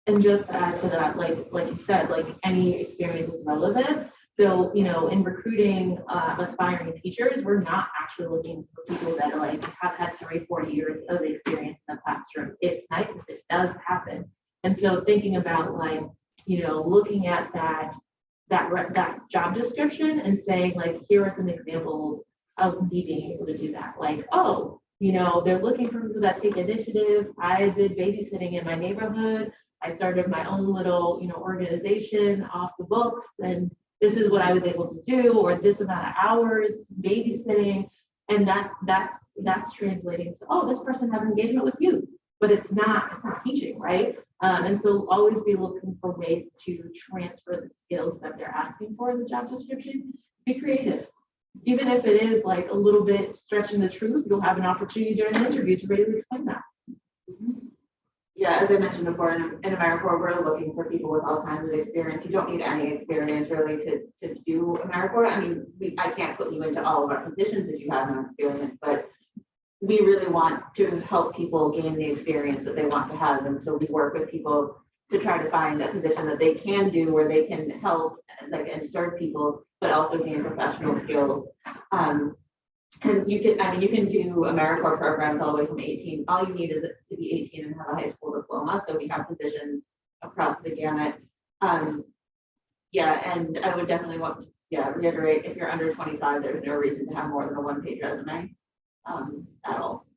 And just to add to that, like you said, like any experience is relevant. So, in recruiting aspiring teachers, we're not actually looking for people that like have had 3-4 years of experience in the classroom. It's nice if it does happen. And so thinking about like, looking at that job description and saying like, here are some examples of me being able to do that. Like, oh, they're looking for people that take initiative. I did babysitting in my neighborhood. I started my own little, organization off the books, and this is what I was able to do, or this amount of hours babysitting, and that's translating to, oh, this person has engagement with you, but it's not teaching, right? And so always be looking for ways to transfer the skills that they're asking for in the job description. Be creative, even if it is like a little bit stretching the truth. You'll have an opportunity during the interview to really explain that. Yeah, as I mentioned before, in AmeriCorps, we're looking for people with all kinds of experience. You don't need any experience really to do AmeriCorps. I mean, I can't put you into all of our positions if you have no experience, but we really want to help people gain the experience that they want to have. And so we work with people to try to find a position that they can do where they can help and serve people, but also gain professional skills. And you can do AmeriCorps programs all the way from 18. All you need is to be 18 and have a high school diploma. So we have positions across the gamut. Yeah, and I would definitely want to reiterate, if you're under 25, there's no reason to have more than a 1-page resume at all.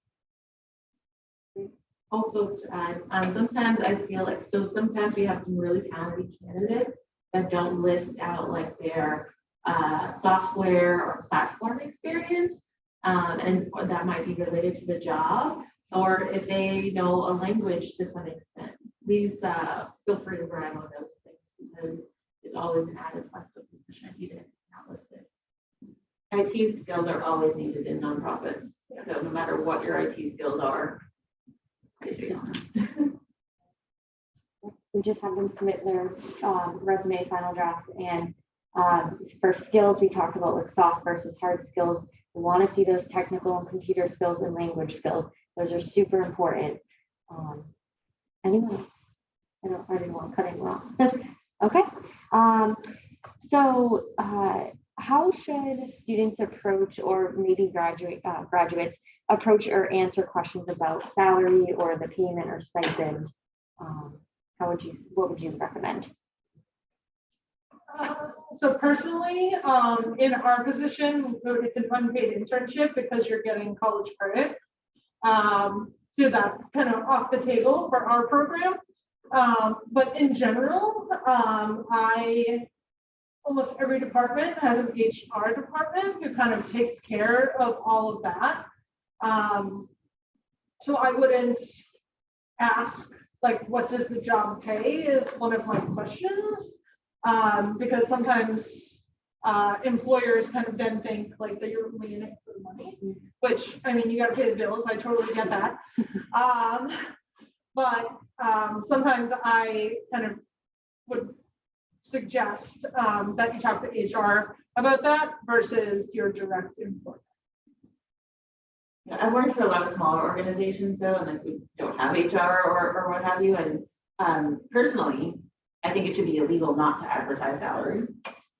Also to add, sometimes I feel like, sometimes we have some really talented candidates that don't list out like their software or platform experience. And that might be related to the job, or if they know a language to some extent. Please feel free to brag on those things, because it's always an added plus to a position even if it's not listed. IT skills are always needed in nonprofits, so no matter what your IT skills are, they should be on. We just have them submit their resume final drafts, and for skills, we talked about like soft versus hard skills. We want to see those technical and computer skills and language skills. Those are super important. Anyone else? I didn't want to cut anyone off. Okay. So how should students approach, or maybe graduates approach or answer questions about salary or the payment or stipend what would you recommend? So personally, in our position, it's an unpaid internship because you're getting college credit. So that's kind of off the table for our program. But in general, almost every department has an HR department who kind of takes care of all of that. So I wouldn't ask, like, what does the job pay is one of my questions. Because sometimes employers kind of then think like that you're only in it for the money, which, I mean, you got to pay the bills. I totally get that. But sometimes I kind of would suggest that you talk to HR about that versus your direct employer. Yeah, I've worked for a lot of smaller organizations though, and like we don't have HR or what have you. And personally, I think it should be illegal not to advertise salary.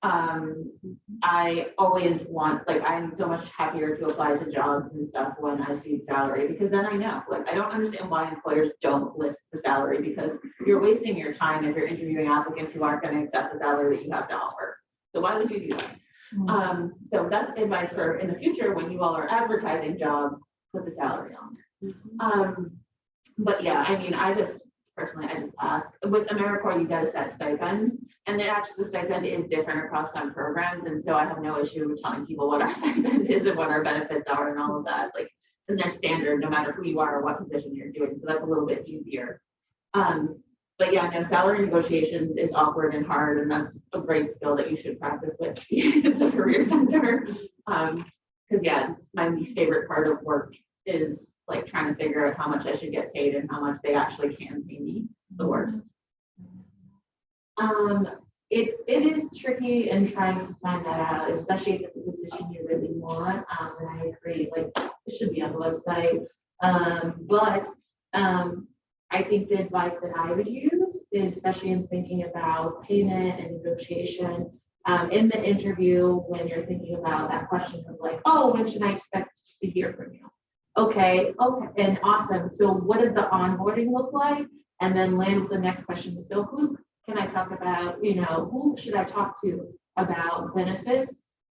I always want, like, I'm so much happier to apply to jobs and stuff when I see salary, because then I know, like, I don't understand why employers don't list the salary, because you're wasting your time if you're interviewing applicants who aren't going to accept the salary that you have to offer. So why would you do that? So that's advice for in the future when you all are advertising jobs, put the salary on there. But yeah, I mean, personally, I just ask. With AmeriCorps, you get a set stipend, and then actually the stipend is different across some programs, and so I have no issue with telling people what our stipend is and what our benefits are and all of that. Like, and they're standard no matter who you are or what position you're doing, so that's a little bit easier. But yeah, no, salary negotiations is awkward and hard, and that's a great skill that you should practice with the Career Center. Because yeah, my least favorite part of work is like trying to figure out how much I should get paid and how much they actually can pay me. The worst. It is tricky in trying to find that out, especially if it's a position you really want. And I agree, like it should be on the website. But I think the advice that I would use, especially in thinking about payment and negotiation, in the interview, when you're thinking about that question of like, oh, when should I expect to hear from you? Okay, and awesome. So what does the onboarding look like? And then land with the next question. So who can I talk about? You know, who should I talk to about benefits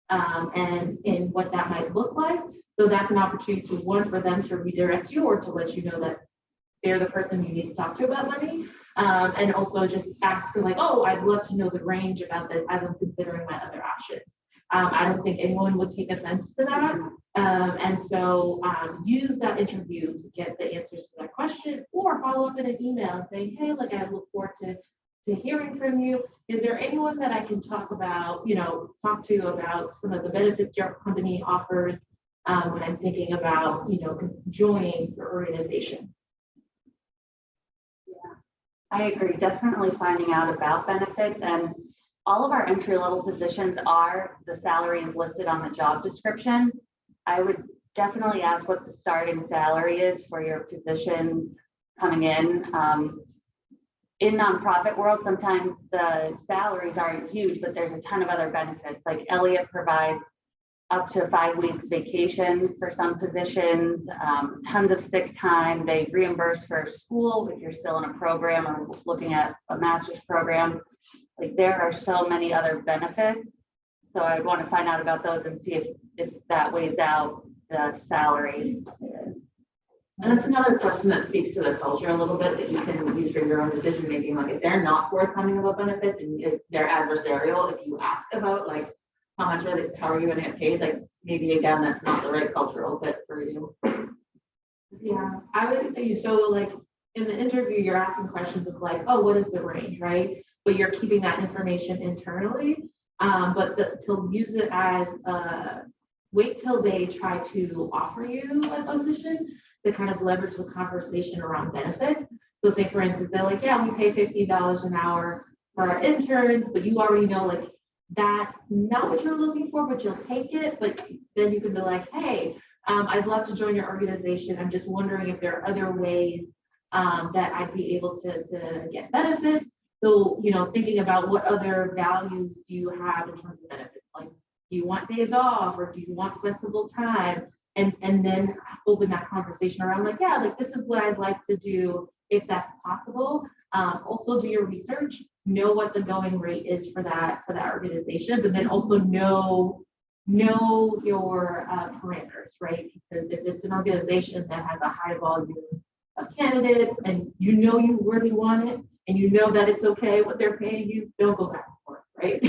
and what that might look like? So that's an opportunity to, one, for them to redirect you or to let you know that they're the person you need to talk to about money. And also just ask them like, oh, I'd love to know the range about this as I'm considering my other options. I don't think anyone would take offense to that. And so use that interview to get the answers to that question, or follow up in an email saying, hey, like I look forward to hearing from you. Is there anyone that I can talk to about some of the benefits your company offers when I'm thinking about, joining your organization? Yeah, I agree. Definitely finding out about benefits, and all of our entry-level positions are, the salary is listed on the job description. I would definitely ask what the starting salary is for your positions coming in. In nonprofit world, sometimes the salaries aren't huge, but there's a ton of other benefits. Like Elliott provides up to 5 weeks vacation for some positions, tons of sick time. They reimburse for school if you're still in a program or looking at a master's program. Like there are so many other benefits. So I want to find out about those and see if that weighs out the salary. And that's another question that speaks to the culture a little bit that you can use for your own decision making. Like if they're not forthcoming about benefits and if they're adversarial, if you ask about like how are you going to get paid, like maybe again that's not the right cultural fit for you. Yeah, I would say so. Like in the interview, you're asking questions of like, oh, what is the range, right? But you're keeping that information internally. But to use it as wait till they try to offer you a position to kind of leverage the conversation around benefits. So say for instance, they're like, yeah, we pay $15 an hour for our interns, but you already know like that's not what you're looking for, but you'll take it. But then you can be like, hey, I'd love to join your organization. I'm just wondering if there are other ways that I'd be able to get benefits. So, thinking about what other values do you have in terms of benefits? Like, do you want days off or do you want flexible time? And then open that conversation around like, yeah, like this is what I'd like to do if that's possible. Also do your research, know what the going rate is for that organization, but then also know your parameters, right? Because if it's an organization that has a high volume of candidates and you really want it and you know that it's okay what they're paying you, don't go back and forth, right?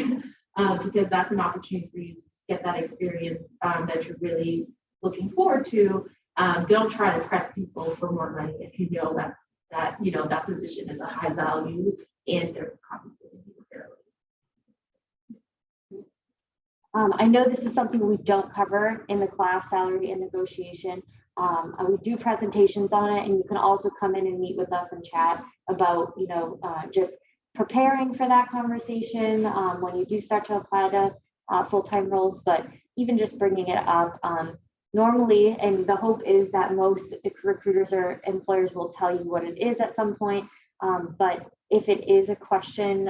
Because that's an opportunity for you to get that experience that you're really looking forward to. Don't try to press people for more money if you know that position is a high value and they're compensating you fairly. I know this is something we don't cover in the class, salary and negotiation. We do presentations on it, and you can also come in and meet with us and chat about, just preparing for that conversation when you do start to apply to full-time roles, but even just bringing it up. Normally, and the hope is that most recruiters or employers will tell you what it is at some point, but if it is a question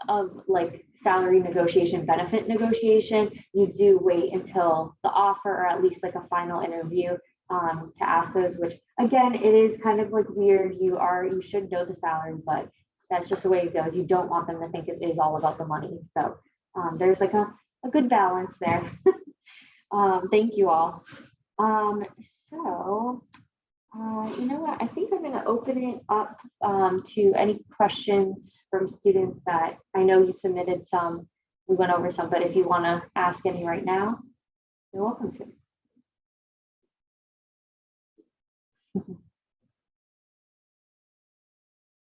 of like salary negotiation, benefit negotiation, you do wait until the offer or at least like a final interview to ask those, which again, it is kind of like weird. You should know the salary, but that's just the way it goes. You don't want them to think it is all about the money. So there's like a good balance there. Thank you all. You know what? I think I'm going to open it up to any questions from students that I know you submitted some. We went over some, but if you want to ask any right now, you're welcome to.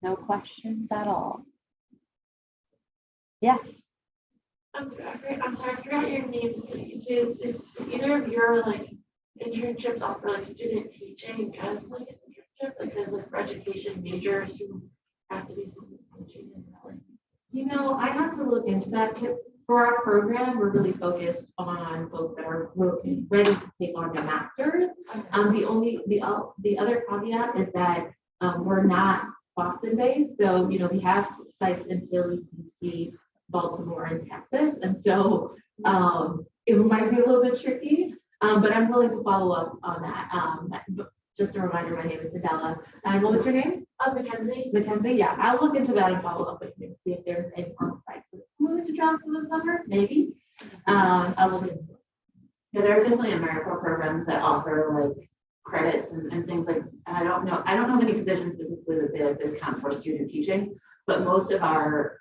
No questions at all. Yes. I'm sorry, I forgot your name. Is either of your like internships offer like student teaching as like an internship, like as like for education majors who have to do some teaching and that? I have to look into that. For our program, we're really focused on folks that are ready to take on their masters. The other caveat is that we're not Boston based, so we have sites in Philly, DC, Baltimore, and Texas, and so it might be a little bit tricky, but I'm willing to follow up on that. Just a reminder, my name is Adela, and what was your name? Mackenzie. Mackenzie, yeah, I'll look into that and follow up with you and see if there's any on site. So moving to Johnson this summer, maybe. I'll look into it. Yeah, there are definitely AmeriCorps programs that offer like credits and things like, I don't know of any positions specifically that they have discounts for student teaching, but most of our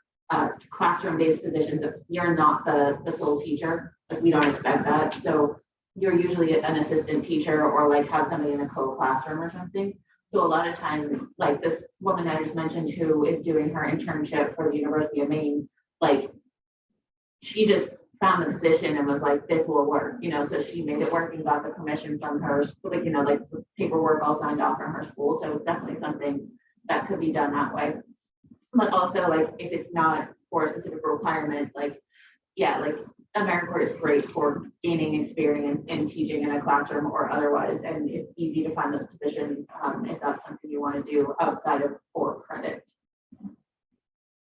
classroom-based positions, if you're not the sole teacher, like we don't expect that. So you're usually an assistant teacher or like have somebody in a co-classroom or something. So a lot of times, like this woman I just mentioned who is doing her internship for the University of Maine, like she just found the position and was like, this will work, so she made it work and got the permission from her, like, like the paperwork all signed off from her school. So it's definitely something that could be done that way. But also like, if it's not for a specific requirement, like, yeah, like AmeriCorps is great for gaining experience in teaching in a classroom or otherwise. And it's easy to find those positions if that's something you want to do outside of for credit.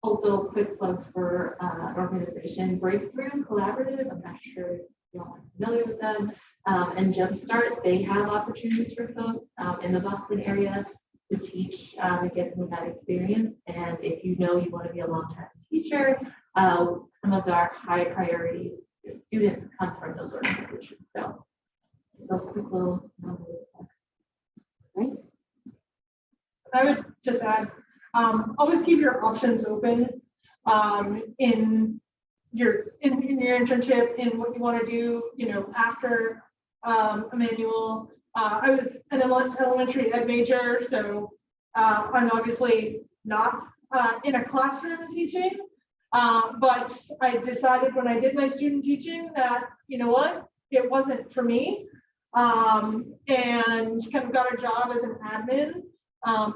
Also, quick plug for organization Breakthrough Collaborative. I'm not sure if you're all familiar with them. And Jumpstart, they have opportunities for folks in the Boston area to teach and get some of that experience. And if you want to be a long-term teacher, some of our high priorities students come from those organizations. So quick little right. I would just add, always keep your options open in your internship, in what you want to do, after Emmanuel. I was an elementary ed major, so I'm obviously not in a classroom teaching, but I decided when I did my student teaching that, it wasn't for me, and kind of got a job as an admin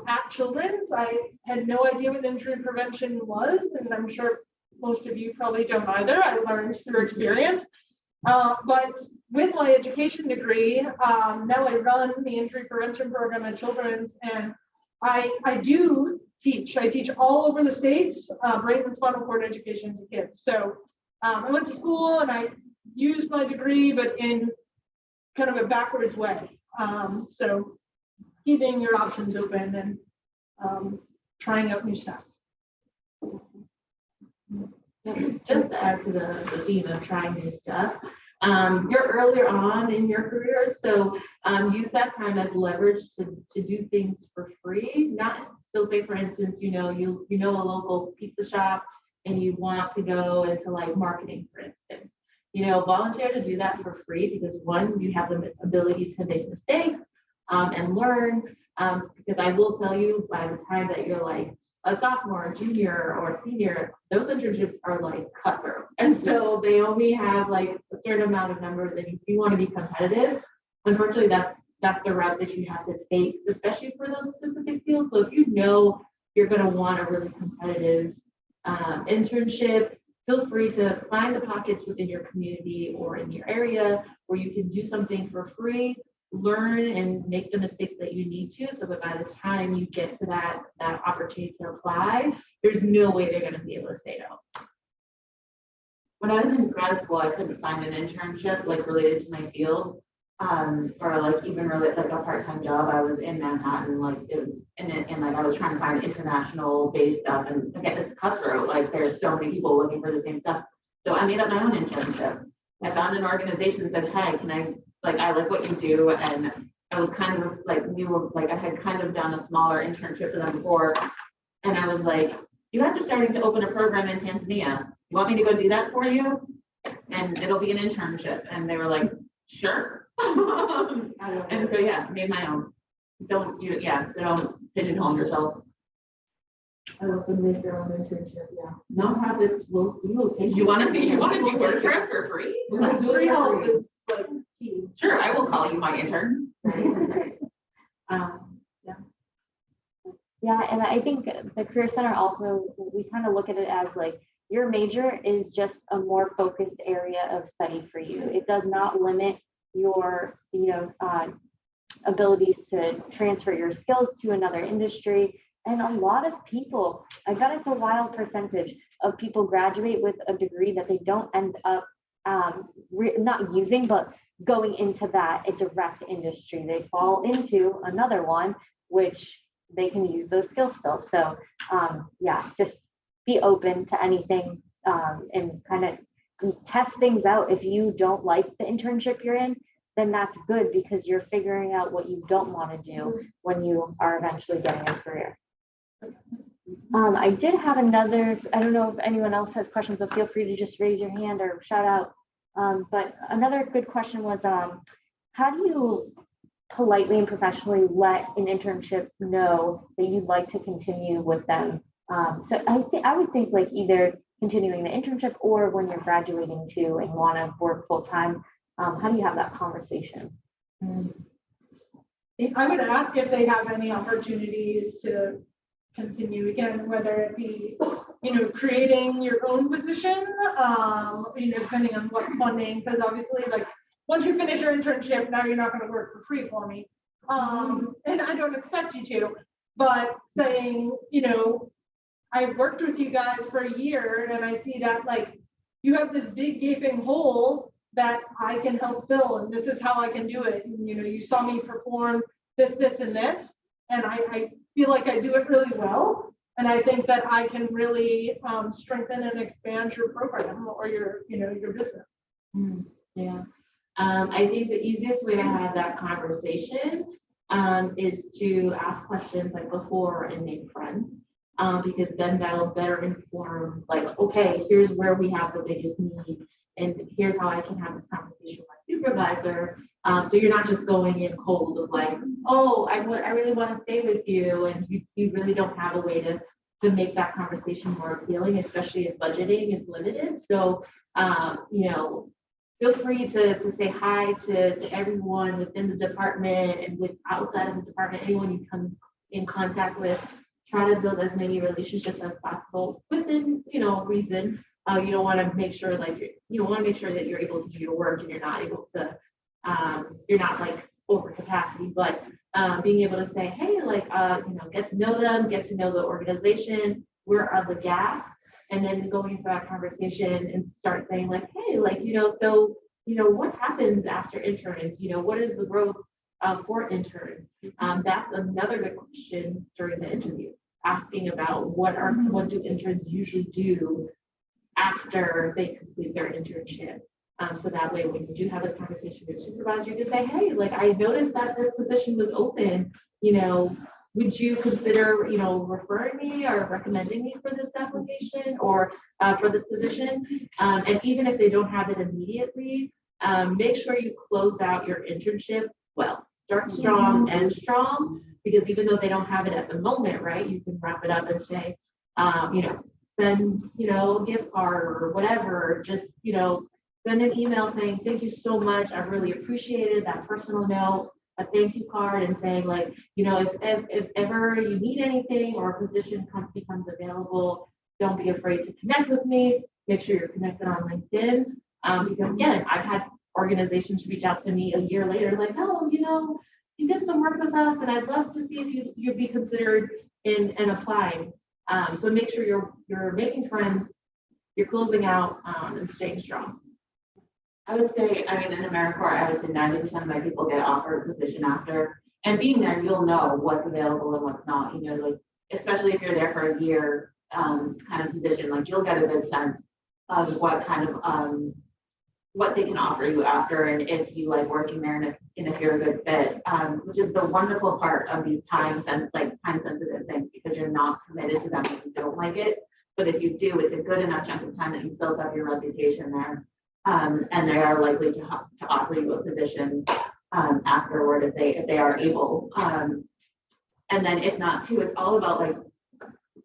at Children's. I had no idea what injury prevention was, and I'm sure most of you probably don't either. I learned through experience. But with my education degree, now I run the injury prevention program at Children's, and I do teach. I teach all over the states, brain and spinal cord education to kids. So I went to school and I used my degree, but in kind of a backwards way. So keeping your options open and trying out new stuff. Just to add to the theme of trying new stuff, you're earlier on in your career, so use that time as leverage to do things for free. Not so say for instance, you know a local pizza shop and you want to go into like marketing, for instance. Volunteer to do that for free because one, you have the ability to make mistakes and learn. Because I will tell you, by the time that you're like a sophomore, junior, or senior, those internships are like cutthroat. And so they only have like a certain amount of numbers, and if you want to be competitive, unfortunately, that's the route that you have to take, especially for those specific fields. So if you know you're going to want a really competitive internship, feel free to find the pockets within your community or in your area where you can do something for free, learn and make the mistakes that you need to, so that by the time you get to that opportunity to apply, there's no way they're going to be able to say no. When I was in grad school, I couldn't find an internship like related to my field, or like even related like a part-time job. I was in Manhattan, like it was, and like I was trying to find international based stuff, and again, it's cutthroat. Like there's so many people looking for the same stuff. So I made up my own internship. I found an organization that said, hey, can I like what you do, and I was kind of like I had kind of done a smaller internship for them before, and I was like, you guys are starting to open a program in Tanzania. You want me to go do that for you? And it'll be an internship. And they were like, sure. And so yeah, made my own. Don't pigeonhole yourself. I love to make your own internship. Yeah, nonprofits will pay. You want to do work for us for free? Let's do it for free. Is like key. Sure, I will call you my intern. Yeah, and I think the Career Center also, we kind of look at it as like your major is just a more focused area of study for you. It does not limit your, abilities to transfer your skills to another industry. And a lot of people, I bet it's a wild percentage of people graduate with a degree that they don't end up not using, but going into a direct industry. They fall into another one, which they can use those skills still. So just be open to anything and kind of test things out. If you don't like the internship you're in, then that's good because you're figuring out what you don't want to do when you are eventually getting a career. I did have another, I don't know if anyone else has questions, but feel free to just raise your hand or shout out. But another good question was, how do you politely and professionally let an internship know that you'd like to continue with them? So I would think like either continuing the internship or when you're graduating too and want to work full time. How do you have that conversation? I would ask if they have any opportunities to continue again, whether it be, creating your own position, depending on what funding, because obviously like once you finish your internship, now you're not going to work for free for me. And I don't expect you to, but saying, I've worked with you guys for a year and I see that like you have this big gaping hole that I can help fill, and this is how I can do it. And, you saw me perform this, and this, and I feel like I do it really well. And I think that I can really strengthen and expand your program or your business. Yeah. I think the easiest way to have that conversation is to ask questions like before and make friends. Because then that'll better inform like, okay, here's where we have the biggest need. And here's how I can have this conversation with my supervisor. So you're not just going in cold of like, oh, I really want to stay with you. And you really don't have a way to make that conversation more appealing, especially if budgeting is limited. So, feel free to say hi to everyone within the department and with outside of the department, anyone you come in contact with. Try to build as many relationships as possible within, reason. You don't want to make sure you want to make sure that you're able to do your work and you're not able to, you're not like over capacity, but being able to say, hey, get to know them, get to know the organization, where are the gaps, and then going into that conversation and start saying like, hey, so, what happens after interns? What is the growth for interns. That's another good question during the interview, asking about what do interns usually do after they complete their internship. So that way, when you do have a conversation with supervisor, you can say, hey, like, I noticed that this position was open, would you consider, referring me or recommending me for this application or for this position? And even if they don't have it immediately, make sure you close out your internship well. Start strong and strong, because even though they don't have it at the moment, right, you can wrap it up and say, send, a gift card or whatever, just, send an email saying, thank you so much. I really appreciated that personal note, a thank you card, and saying like, if ever you need anything or a position becomes available, don't be afraid to connect with me. Make sure you're connected on LinkedIn. Because again, I've had organizations reach out to me a year later, like, oh, you did some work with us and I'd love to see if you'd be considered in applying. So make sure you're making friends, you're closing out, and staying strong. I would say, in AmeriCorps, I would say 90% of my people get offered a position after, and being there, you'll know what's available and what's not, especially if you're there for a year, kind of position, like you'll get a good sense of what kind of, what they can offer you after, and if you like working there, and if you're a good fit, which is the wonderful part of these time sensitive things, because you're not committed to them if you don't like it. But if you do, it's a good enough chunk of time that you built up your reputation there. And they are likely to offer you a position afterward if they are able. And then if not too, it's all about like,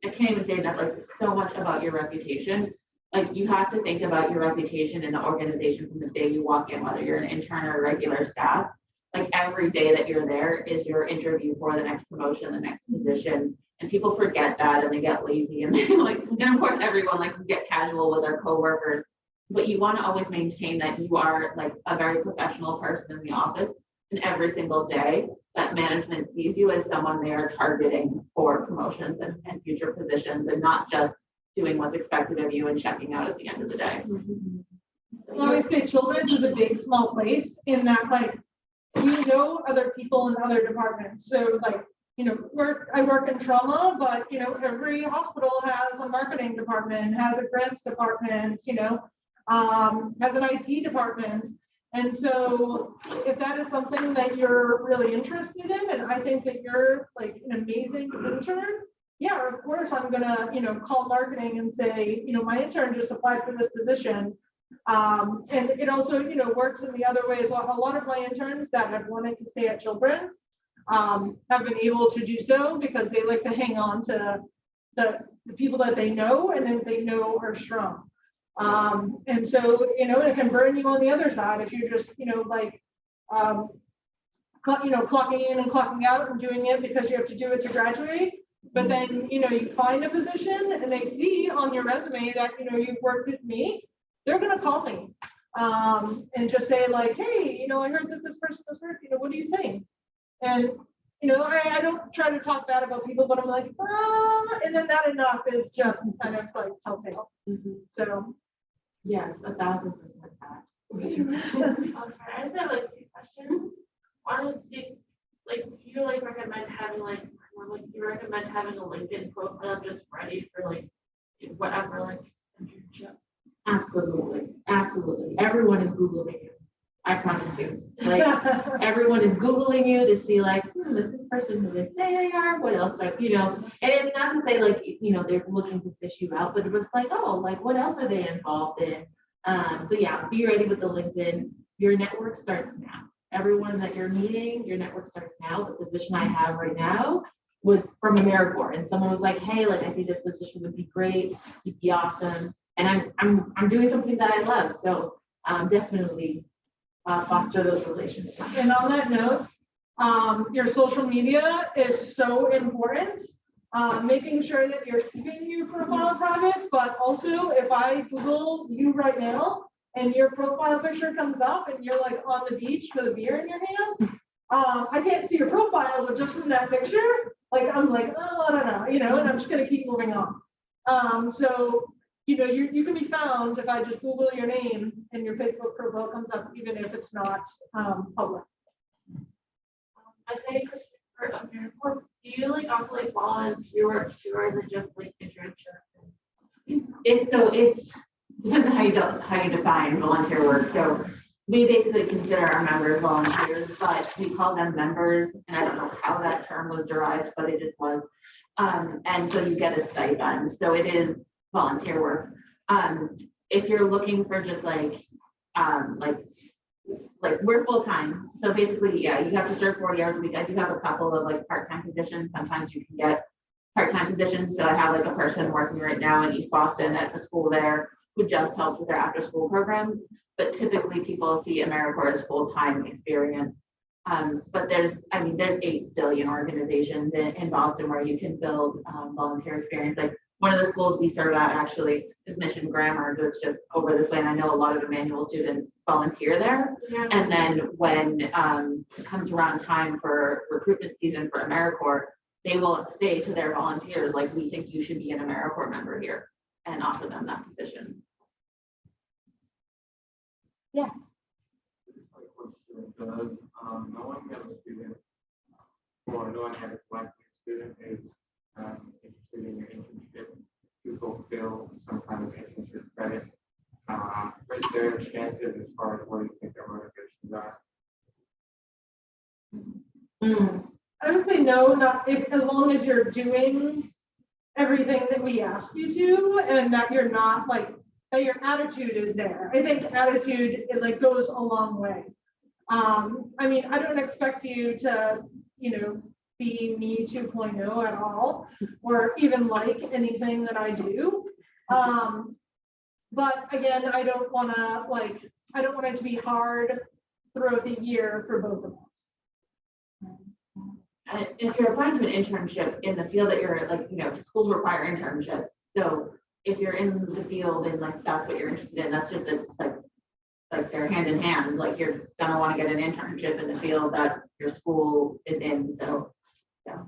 I can't even say enough, like so much about your reputation. Like you have to think about your reputation in the organization from the day you walk in, whether you're an intern or regular staff. Like every day that you're there is your interview for the next promotion, the next position. And people forget that and they get lazy and they and of course everyone like get casual with their coworkers. But you want to always maintain that you are like a very professional person in the office, and every single day that management sees you as someone they are targeting for promotions and future positions, and not just doing what's expected of you and checking out at the end of the day. I always say children's is a big, small place in that like, other people in other departments. So like, I work in trauma, but every hospital has a marketing department, has a grants department, has an IT department. And so if that is something that you're really interested in, and I think that you're like an amazing intern, yeah, of course, I'm gonna, call marketing and say, my intern just applied for this position. And it also, works in the other way as well. A lot of my interns that have wanted to stay at Children's have been able to do so because they like to hang on to the people that they know and then they know are strong. And so, it can burn you on the other side if you're just, clocking in and clocking out and doing it because you have to do it to graduate. But then, you find a position and they see on your resume that, you've worked with me, they're going to call me and just say like, hey, I heard that this person was hurt, what do you think? And, I don't try to talk bad about people, but I'm like, and then that enough is just kind of like telltale. So. Yes, 1,000% that. Okay, I have like 2 questions. One is, you recommend having you recommend having a LinkedIn profile just ready for whatever internship? Absolutely. Everyone is Googling you. I promise you. Everyone is Googling you to see is this person who they say they are? What else are, and it's not to say they're looking to fish you out, but it was what else are they involved in? So yeah, be ready with the LinkedIn. Your network starts now. Everyone that you're meeting, your network starts now. The position I have right now was from AmeriCorps, and someone was like, hey, I think this position would be great. You'd be awesome. And I'm doing something that I love. So definitely foster those relationships. And on that note, your social media is so important. Making sure that you're keeping your profile private, but also if I Google you right now and your profile picture comes up and you're on the beach with a beer in your hand, I can't see your profile, but just from that picture, I'm oh, I don't know, and I'm just gonna keep moving on. So you can be found if I just Google your name and your Facebook profile comes up, even if it's not public. Or do you like offer like volunteer work too, or is it just like internship? It's depends on how you define volunteer work. So we basically consider our members volunteers, but we call them members, and I don't know how that term was derived, but it just was. And so you get a stipend. So it is volunteer work. If you're looking for just like we're full time. So basically, yeah, you have to serve 40 hours a week. I do have a couple of like part-time positions. Sometimes you can get part-time positions. So I have like a person working right now in East Boston at the school there who just helps with their after-school program. But typically people see AmeriCorps as full-time experience. But there's 8 billion organizations in Boston where you can build volunteer experience. Like one of the schools we serve at actually is Mission Grammar, that's just over this way. And I know a lot of Emmanuel students volunteer there. Yeah. And then when it comes around time for recruitment season for AmeriCorps, they will say to their volunteers, like, we think you should be an AmeriCorps member here, and offer them that position. Yeah. Does knowing that a student, or knowing that a black student is interested in your internship to fulfill some kind of internship credit, is there chances as far as what you think their motivations are? I would say no, not if, as long as you're doing everything that we ask you to, and that you're not like, that your attitude is there. I think attitude, it like goes a long way. I mean, I don't expect you to, be me 2.0 at all, or even like anything that I do. But again, I don't want it to be hard throughout the year for both of us. And if you're applying to an internship in the field that you're like, schools require internships. So if you're in the field and like that's what you're interested in, that's just like they're hand in hand. Like you're gonna want to get an internship in the field that your school is in. So yeah,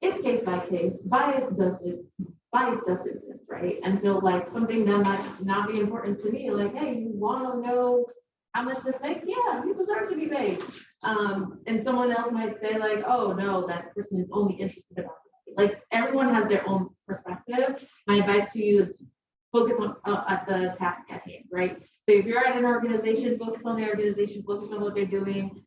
It's case by case. Bias does exist, right? And so like something that might not be important to me, like, hey, you want to know how much this makes? Yeah, you deserve to be paid. And someone else might say like, oh no, that person is only interested about it. Like everyone has their own perspective. My advice to you is focus on at the task at hand, right? So if you're at an organization, focus on the organization, focus on what they're doing,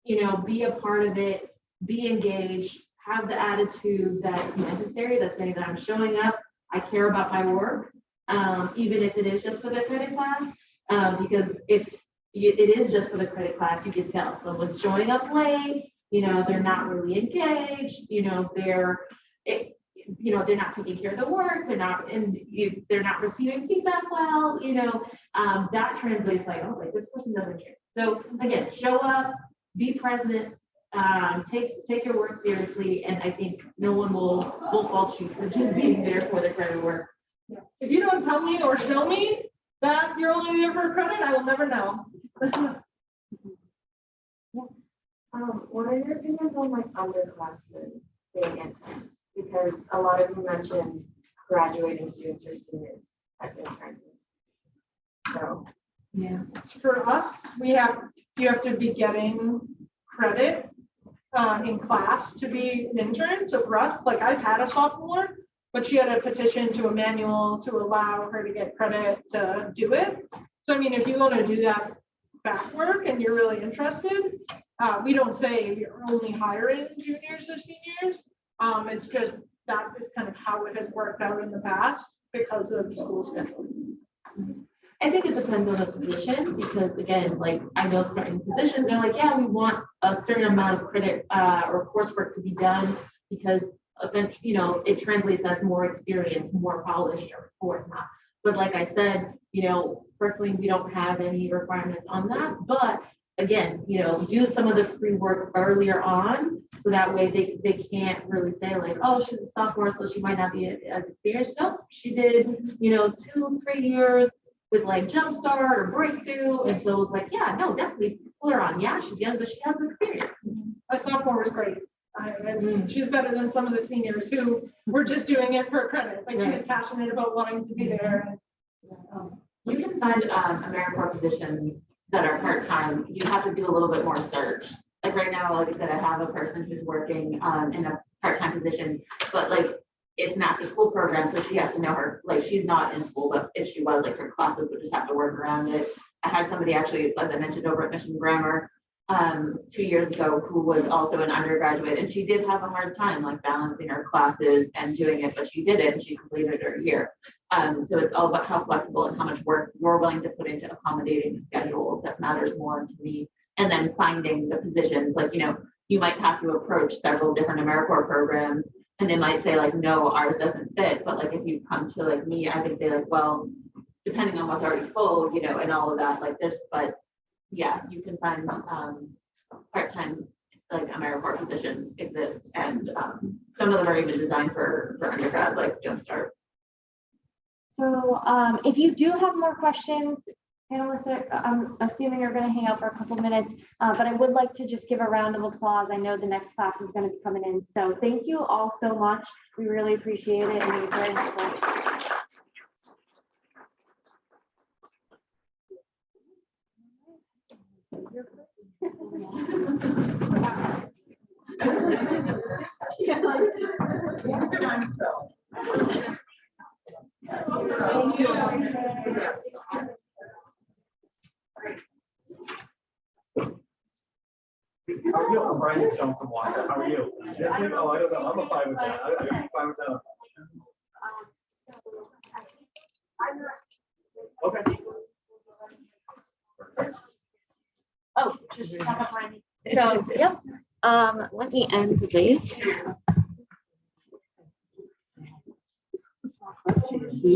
be a part of it, be engaged, have the attitude that's necessary, that's saying that I'm showing up, I care about my work, even if it is just for the credit class, because if it is just for the credit class, you can tell someone's showing up late, they're not really engaged, they're not taking care of the work, they're not receiving feedback well, that translates like, oh, like this person doesn't care. So again, show up, be present, take your work seriously, and I think no one will fault you for just being there for the credit work. Yeah. If you don't tell me or show me that you're only there for credit, I will never know. What are your opinions on like underclassmen being interns? Because a lot of you mentioned graduating students or seniors as interns. So yeah, for us, you have to be getting credit in class to be an intern. So for us, like I've had a sophomore, but she had a petition to Emmanuel to allow her to get credit to do it. So I mean, if you want to do that back work and you're really interested, we don't say we're only hiring juniors or seniors. It's just that is kind of how it has worked out in the past because of school scheduling. I think it depends on the position, because again, like I know certain positions, they're like, yeah, we want a certain amount of credit or coursework to be done because eventually, it translates as more experience, more polished or whatnot. But like I said, personally, we don't have any requirements on that. But again, do some of the free work earlier on, so that way they can't really say like, oh, she's a sophomore, so she might not be as experienced. No, she did, 2-3 years with like Jumpstart or Breakthrough. And so it's like, yeah, no, definitely pull her on. Yeah, she's young, but she has experience. My sophomore was great. She's better than some of the seniors who were just doing it for credit. Like she was passionate about wanting to be there. You can find AmeriCorps positions that are part-time. You have to do a little bit more search. like right now, like I said, I have a person who's working in a part-time position, but like it's an after-school program, so she has to know her, like she's not in school, but if she was, like her classes would just have to work around it. I had somebody actually, as I mentioned, over at Mission Grammar 2 years ago, who was also an undergraduate, and she did have a hard time like balancing her classes and doing it, but she did it and she completed her year. So it's all about how flexible and how much work you're willing to put into accommodating the schedule that matters more to me. And then finding the positions, like, you know, you might have to approach several different AmeriCorps programs and they might say like, no, ours doesn't fit. But like, if you come to like me, I can say like, well, depending on what's already full, you know, and all of that like this, but yeah, you can find part-time like AmeriCorps positions exist, and some of them are even designed for undergrad, like Jumpstart. So if you do have more questions, panelists, I'm assuming you're going to hang out for a couple minutes, but I would like to just give a round of applause. I know the next class is going to be coming in. So thank you all so much. We really appreciate it, and you're very helpful. Thank you. How are you? I'm Brian Stone from Wanda. How are you? Oh, I don't know. I'm fine with that. I'm fine with that. Okay. Oh, just talk up, Randy. So, yep. Let me end this.